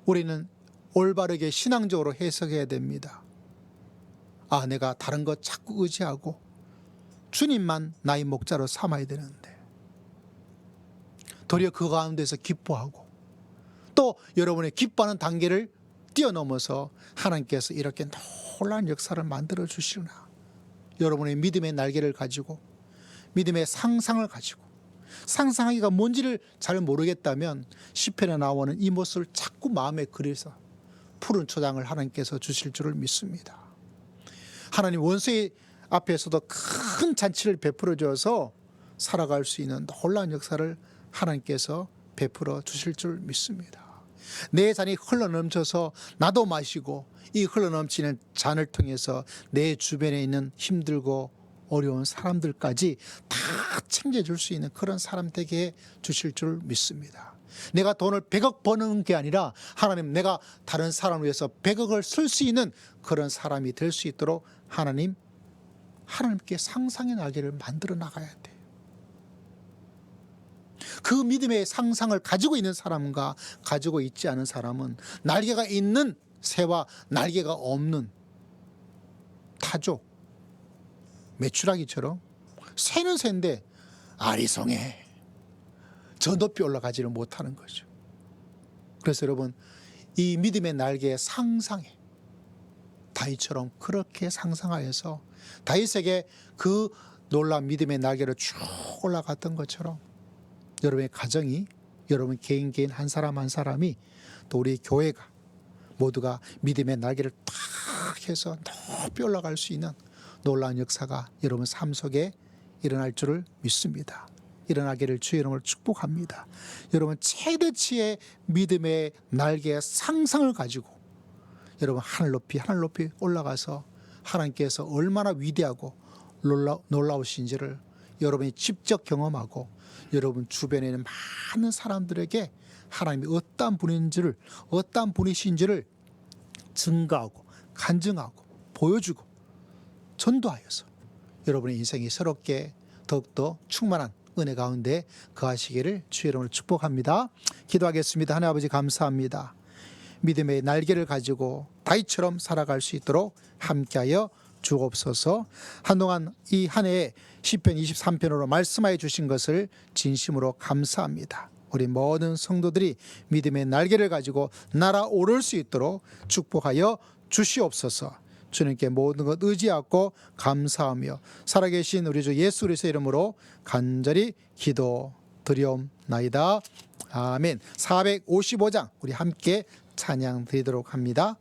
우리는 올바르게 신앙적으로 해석해야 됩니다. 아, 내가 다른 것 자꾸 의지하고 주님만 나의 목자로 삼아야 되는데, 도리어 그 가운데서 기뻐하고 또 여러분의 기뻐하는 단계를 뛰어넘어서 하나님께서 이렇게 놀라운 역사를 만들어 주시나, 여러분의 믿음의 날개를 가지고 믿음의 상상을 가지고, 상상하기가 뭔지를 잘 모르겠다면 시편에 나오는 이 모습을 자꾸 마음에 그려서 푸른 초장을 하나님께서 주실 줄을 믿습니다. 하나님 원수의 앞에서도 큰 잔치를 베풀어 줘서 살아갈 수 있는 놀라운 역사를 하나님께서 베풀어 주실 줄 믿습니다. 내 잔이 흘러넘쳐서 나도 마시고 이 흘러넘치는 잔을 통해서 내 주변에 있는 힘들고 어려운 사람들까지 다 챙겨줄 수 있는 그런 사람 되게 해주실 줄 믿습니다. 내가 돈을 100억 버는 게 아니라 하나님, 내가 다른 사람을 위해서 100억을 쓸 수 있는 그런 사람이 될 수 있도록 하나님께 상상의 날개를 만들어 나가야 돼요. 그 믿음의 상상을 가지고 있는 사람과 가지고 있지 않은 사람은 날개가 있는 새와 날개가 없는 타조, 메추라기처럼 새는 새인데 아리송해, 저 높이 올라가지를 못하는 거죠. 그래서 여러분, 이 믿음의 날개의 상상에 다윗처럼 그렇게 상상하여서 다윗에게 그 놀라운 믿음의 날개를 쭉 올라갔던 것처럼 여러분의 가정이, 여러분 개인 한 사람 한 사람이, 또 우리 교회가 모두가 믿음의 날개를 탁 해서 높이 올라갈 수 있는 놀라운 역사가 여러분 삶 속에 일어날 줄을 믿습니다. 일어나기를 주의 이름으로 축복합니다. 여러분 최대치의 믿음의 날개의 상상을 가지고 여러분 하늘 높이 올라가서 하나님께서 얼마나 위대하고 놀라우신지를 여러분이 직접 경험하고 여러분 주변에 있는 많은 사람들에게 하나님이 어떠한 분이신지를 증거하고 간증하고 보여주고 전도하여서 여러분의 인생이 새롭게 더욱더 충만한 은혜 가운데 거하시기를 주의 이름으로 축복합니다. 기도하겠습니다. 하나님 아버지 감사합니다. 믿음의 날개를 가지고 다윗처럼 살아갈 수 있도록 함께하여 주옵소서. 한동안 이 한 해에 시편 23편으로 말씀하여 주신 것을 진심으로 감사합니다. 우리 모든 성도들이 믿음의 날개를 가지고 날아오를 수 있도록 축복하여 주시옵소서. 주님께 모든 것 의지하고 감사하며 살아계신 우리 주 예수 그리스도의 이름으로 간절히 기도드리옵나이다. 아멘. 455장 우리 함께 찬양 드리도록 합니다.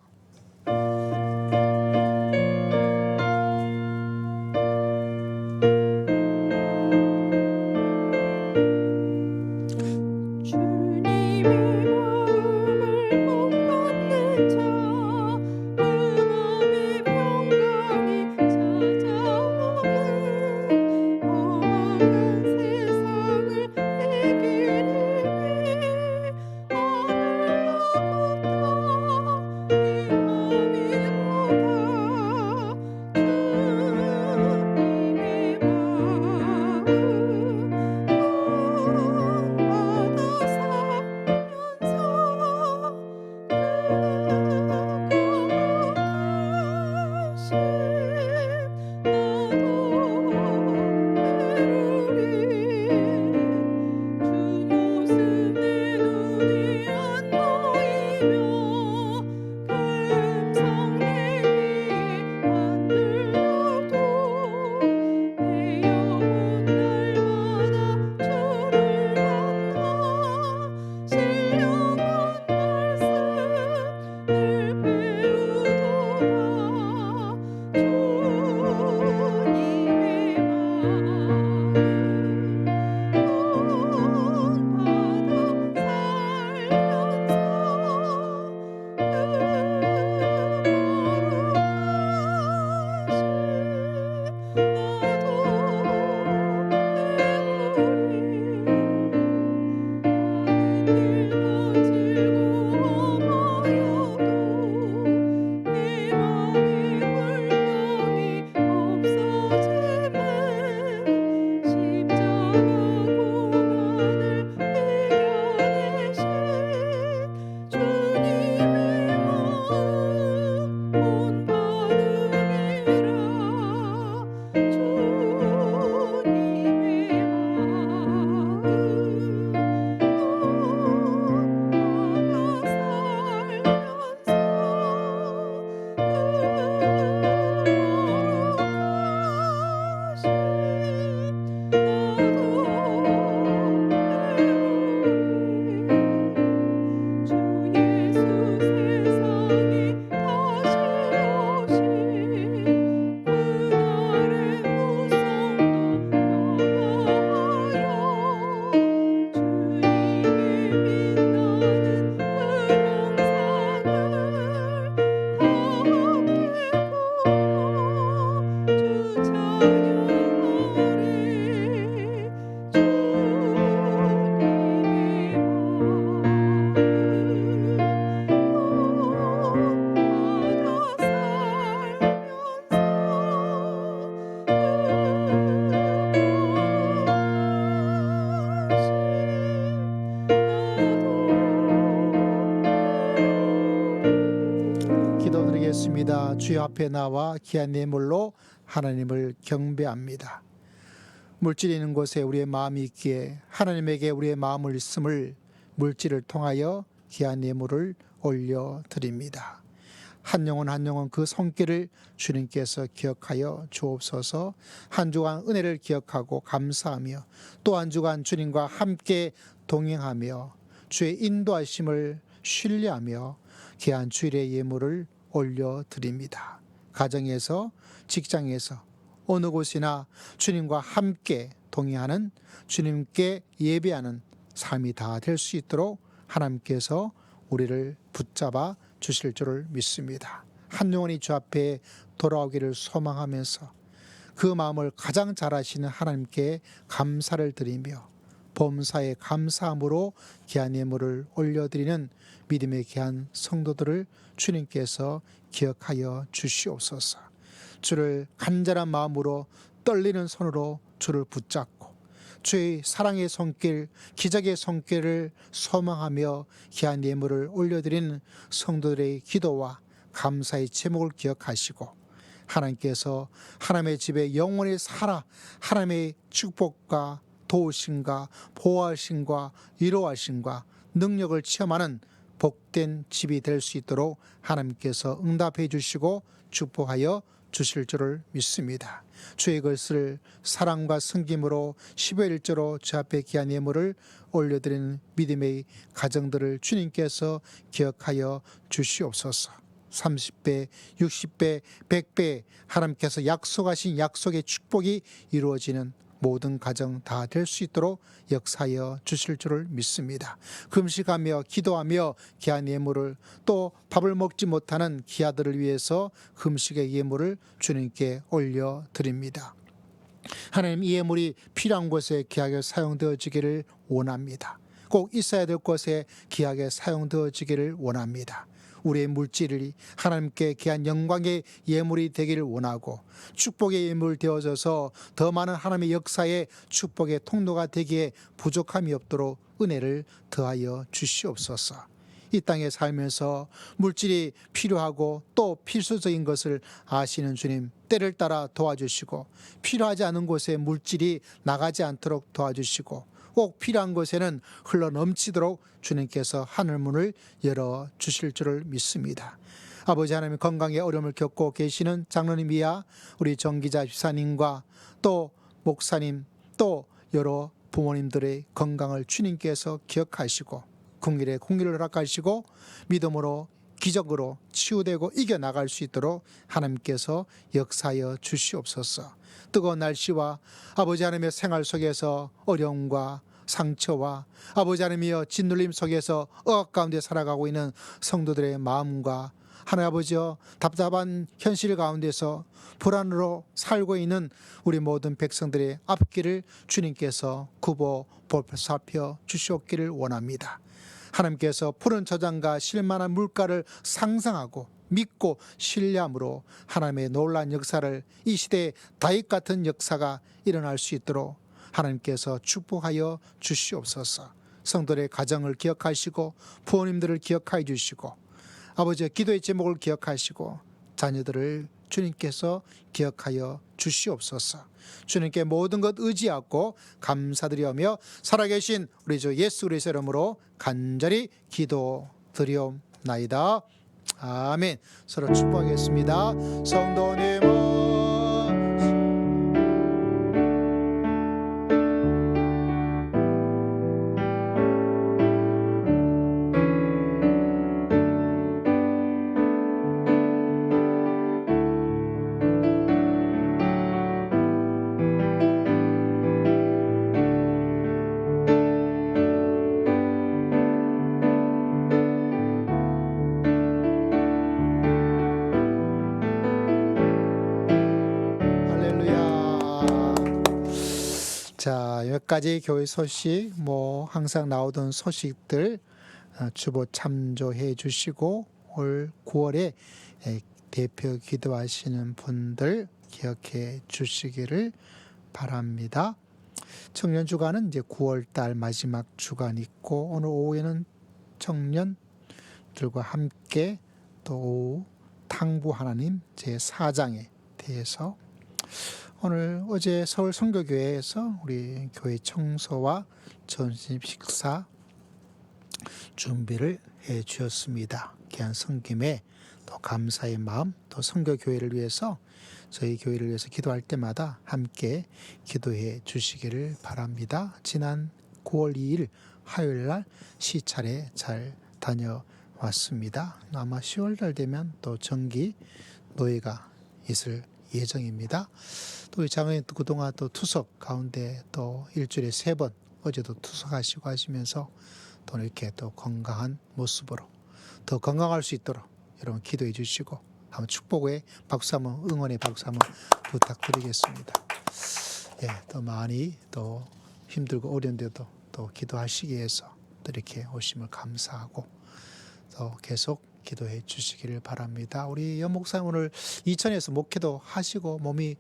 기도드리겠습니다. 주여 앞에 나와 귀한 예물로 하나님을 경배합니다. 물질이 있는 곳에 우리의 마음이 있기에 하나님에게 우리의 마음을 있음을 물질을 통하여 귀한 예물을 올려드립니다. 한 영혼 한 영혼 그 손길을 주님께서 기억하여 주옵소서. 한 주간 은혜를 기억하고 감사하며 또 한 주간 주님과 함께 동행하며 주의 인도하심을 신뢰하며 귀한 주일의 예물을 올려드립니다. 가정에서, 직장에서, 어느 곳이나 주님과 함께 동의하는, 주님께 예배하는 삶이 다 될 수 있도록 하나님께서 우리를 붙잡아 주실 줄을 믿습니다. 한 영혼이 주 앞에 돌아오기를 소망하면서 그 마음을 가장 잘 아시는 하나님께 감사를 드리며 범사에 감사함으로 귀한 예물을 올려드리는 믿음의 귀한 성도들을 주님께서 기억하여 주시옵소서. 주를 간절한 마음으로 떨리는 손으로 주를 붙잡고 주의 사랑의 손길, 기적의 손길을 소망하며 귀한 예물을 올려드리는 성도들의 기도와 감사의 제목을 기억하시고 하나님께서 하나님의 집에 영원히 살아 하나님의 축복과 도우심과 보호하심과 위로하심과 능력을 체험하는 복된 집이 될 수 있도록 하나님께서 응답해 주시고 축복하여 주실 줄을 믿습니다. 주의 것을 사랑과 섬김으로 10여 일조로 주 앞에 귀한 예물을 올려드리는 믿음의 가정들을 주님께서 기억하여 주시옵소서. 30배, 60배, 100배 하나님께서 약속하신 약속의 축복이 이루어지는 모든 가정 다 될 수 있도록 역사하여 주실 줄을 믿습니다. 금식하며 기도하며 귀한 예물을, 또 밥을 먹지 못하는 기아들을 위해서 금식의 예물을 주님께 올려드립니다. 하나님, 이 예물이 필요한 곳에 귀하게 사용되어지기를 원합니다. 꼭 있어야 될 곳에 귀하게 사용되어지기를 원합니다. 우리의 물질이 하나님께 귀한 영광의 예물이 되기를 원하고 축복의 예물 되어져서 더 많은 하나님의 역사의 축복의 통로가 되기에 부족함이 없도록 은혜를 더하여 주시옵소서. 이 땅에 살면서 물질이 필요하고 또 필수적인 것을 아시는 주님, 때를 따라 도와주시고 필요하지 않은 곳에 물질이 나가지 않도록 도와주시고 꼭 필요한 곳에는 흘러 넘치도록 주님께서 하늘문을 열어주실 줄을 믿습니다. 아버지 하나님, 건강에 어려움을 겪고 계시는 장로님이야 우리 정기자 집사님과 또 목사님 또 여러 부모님들의 건강을 주님께서 기억하시고 궁일에 공의를 허락하시고 믿음으로 기적으로 치유되고 이겨나갈 수 있도록 하나님께서 역사하여 주시옵소서. 뜨거운 날씨와 아버지 하나님의 생활 속에서 어려움과 상처와 아버지 하나님이여 짓눌림 속에서 억압 가운데 살아가고 있는 성도들의 마음과 하나님 아버지여 답답한 현실 가운데서 불안으로 살고 있는 우리 모든 백성들의 앞길을 주님께서 굽어 살펴 주시옵기를 원합니다. 하나님께서 푸른 저장과 실만한 물가를 상상하고 믿고 신뢰함으로 하나님의 놀라운 역사를, 이 시대에 다윗 같은 역사가 일어날 수 있도록 하나님께서 축복하여 주시옵소서. 성도의 가정을 기억하시고 부모님들을 기억하여 주시고 아버지의 기도의 제목을 기억하시고 자녀들을 주님께서 기억하여 주시옵소서. 주님께 모든 것 의지하고 감사드리며 살아계신 우리 주 예수 그리스도의 이름으로 간절히 기도드리옵나이다. 아멘. 서로 축복하겠습니다. 성도님은 자, 여기까지 교회 소식, 항상 나오던 소식들 주보 참조해 주시고 올 9월에 대표 기도하시는 분들 기억해 주시기를 바랍니다. 청년 주간은 이제 9월 달 마지막 주간 있고 오늘 오후에는 청년들과 함께 또 오후 탕부 하나님 제4장에 대해서 어제 서울 선교교회에서 우리 교회 청소와 점심 식사 준비를 해 주었습니다. 귀한 섬김에 또 감사의 마음, 또 선교교회를 위해서 저희 교회를 위해서 기도할 때마다 함께 기도해 주시기를 바랍니다. 지난 9월 2일 화요일 날 시찰에 잘 다녀왔습니다. 아마 10월 달 되면 또 정기 노예가 있을 예정입니다. 또 이 장로님 그동안 또 투석 가운데 또 일주일에 3번 어제도 투석하시고 하시면서 또 이렇게 또 건강한 모습으로 더 건강할 수 있도록 여러분 기도해 주시고 한번 축복의 박수 한번 응원의 박수 한번 부탁드리겠습니다. 예, 또 많이 또 힘들고 어려운데도 또 기도하시기 위해서 또 이렇게 오심을 감사하고 또 계속 기도해 주시기를 바랍니다. 우리 연 목사님 오늘 이천에서 목회도 하시고 몸이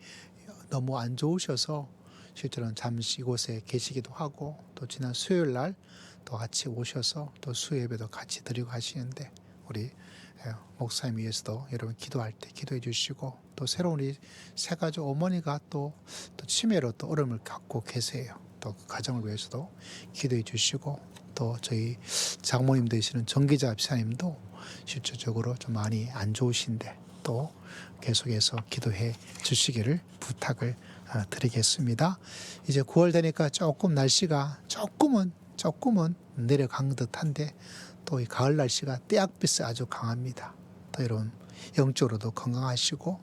너무 안 좋으셔서 실제로는 잠시 이곳에 계시기도 하고 또 지난 수요일 날 또 같이 오셔서 또 수요 예배도 같이 드리고 하시는데 우리 목사님 위해서도 여러분 기도할 때 기도해 주시고 또 새로운 우리 세 가족 어머니가 또 치매로 또 어려움을 갖고 계세요. 또 그 가정을 위해서도 기도해 주시고 또 저희 장모님 되시는 정기자 집사님도 실질적으로 좀 많이 안 좋으신데 또 계속해서 기도해 주시기를 부탁을 드리겠습니다. 이제 9월 되니까 조금 날씨가 조금은 내려간 듯한데 또 이 가을 날씨가 떼약빛이 아주 강합니다. 또 여러분 영적으로도 건강하시고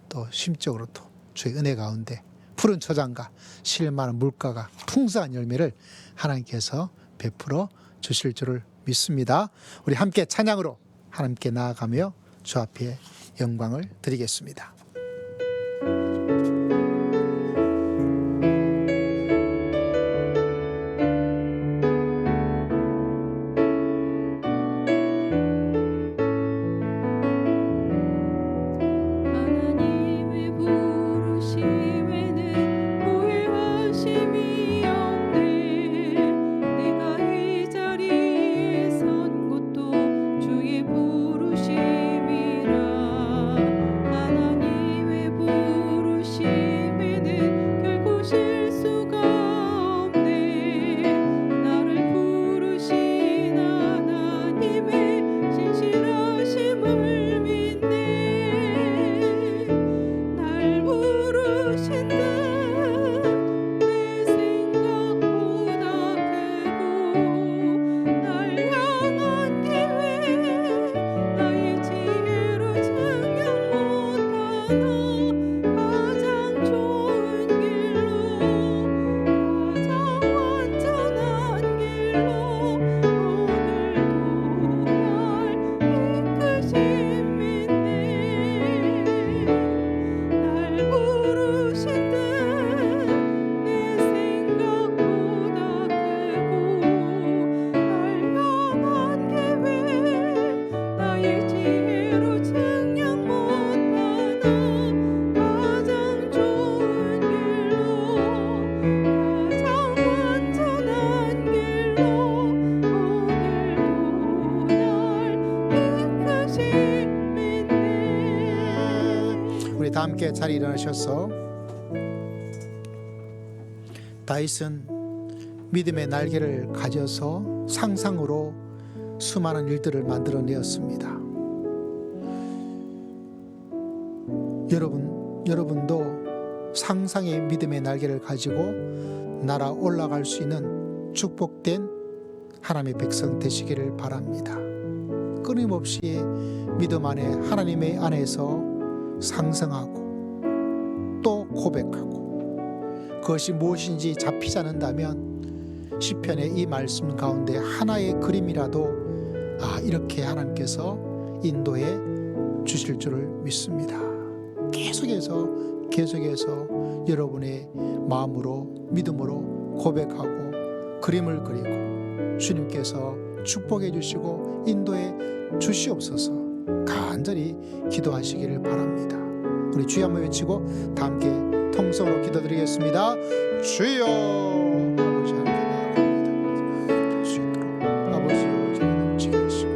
또 심적으로도 주의 은혜 가운데 푸른 초장과 실만한 물가가 풍성한 열매를 하나님께서 베풀어 주실 줄을 믿습니다. 우리 함께 찬양으로 하나님께 나아가며 주 앞에 영광을 드리겠습니다. 하나님의 부르심에는 후회하심이 없네. 내가 이 자리에 선 것도 주의 부르심이라. 하나님의 부르심에는 결코 실수가 없네. 나를 부르신 하나님의 신실하심을 믿네. 날 부르신다. 내 생각보다 크고 날 향한 계획 나의 지혜로 증명 못하나. 가장 좋은 길로 가장 완전한 길로 오늘도 날 이끄심 믿네. 날 부르신 듯 내 생각보다 크고 날 향한 계획 나의 지혜로 증명 못하나. 가장 좋은 길로 가장 완전한 길로 오늘도 날 이끄심 믿네. 우리 다 함께 자리 일어나셔서 다윗은 믿음의 날개를 가져서 상상으로 수많은 일들을 만들어내었습니다. 여러분도 상상의 믿음의 날개를 가지고 날아 올라갈 수 있는 축복된 하나님의 백성 되시기를 바랍니다. 끊임없이 믿음 안에 하나님의 안에서 상상하고 또 고백하고 그것이 무엇인지 잡히지 않는다면 시편의 이 말씀 가운데 하나의 그림이라도 이렇게 하나님께서 인도해 주실 줄을 믿습니다. 계속해서 여러분의 마음으로 믿음으로 고백하고 그림을 그리고 주님께서 축복해 주시고 인도해 주시옵소서 간절히 기도하시기를 바랍니다. 우리 주여 한번 외치고 다 함께 통성으로 기도드리겠습니다. 주여 아버지 함께 나아갑니다. 수 있도록 아버지여 자리 넘치게 하시고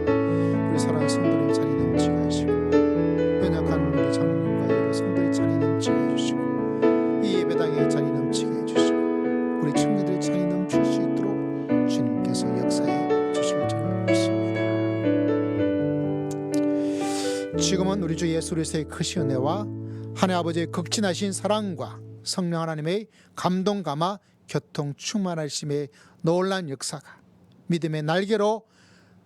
우리 사랑하는 성도님 자리 넘치게 하시고 연약한 우리 장로님과 여러 성도의 자리 넘치게 해주시고 이 예배당의 자리 넘치게 해주시고 우리 청년들의 자리 넘칠 수 있도록 주님께서 역사해 주실 줄을 믿습니다. 지금은 우리 주 예수 그리스도의 크신 은혜와 하나님 아버지의 극진하신 사랑과 성령 하나님의 감동 감화 교통 충만하심의 놀라운 역사가 믿음의 날개로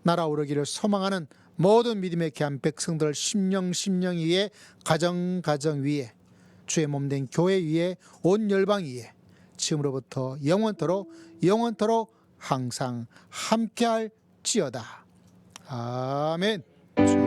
날아오르기를 소망하는 모든 믿음의 귀한 백성들 심령 위에 가정 위에 주의 몸된 교회 위에 온 열방 위에 지금으로부터 영원토록 항상 함께할지어다. 아멘. 주여.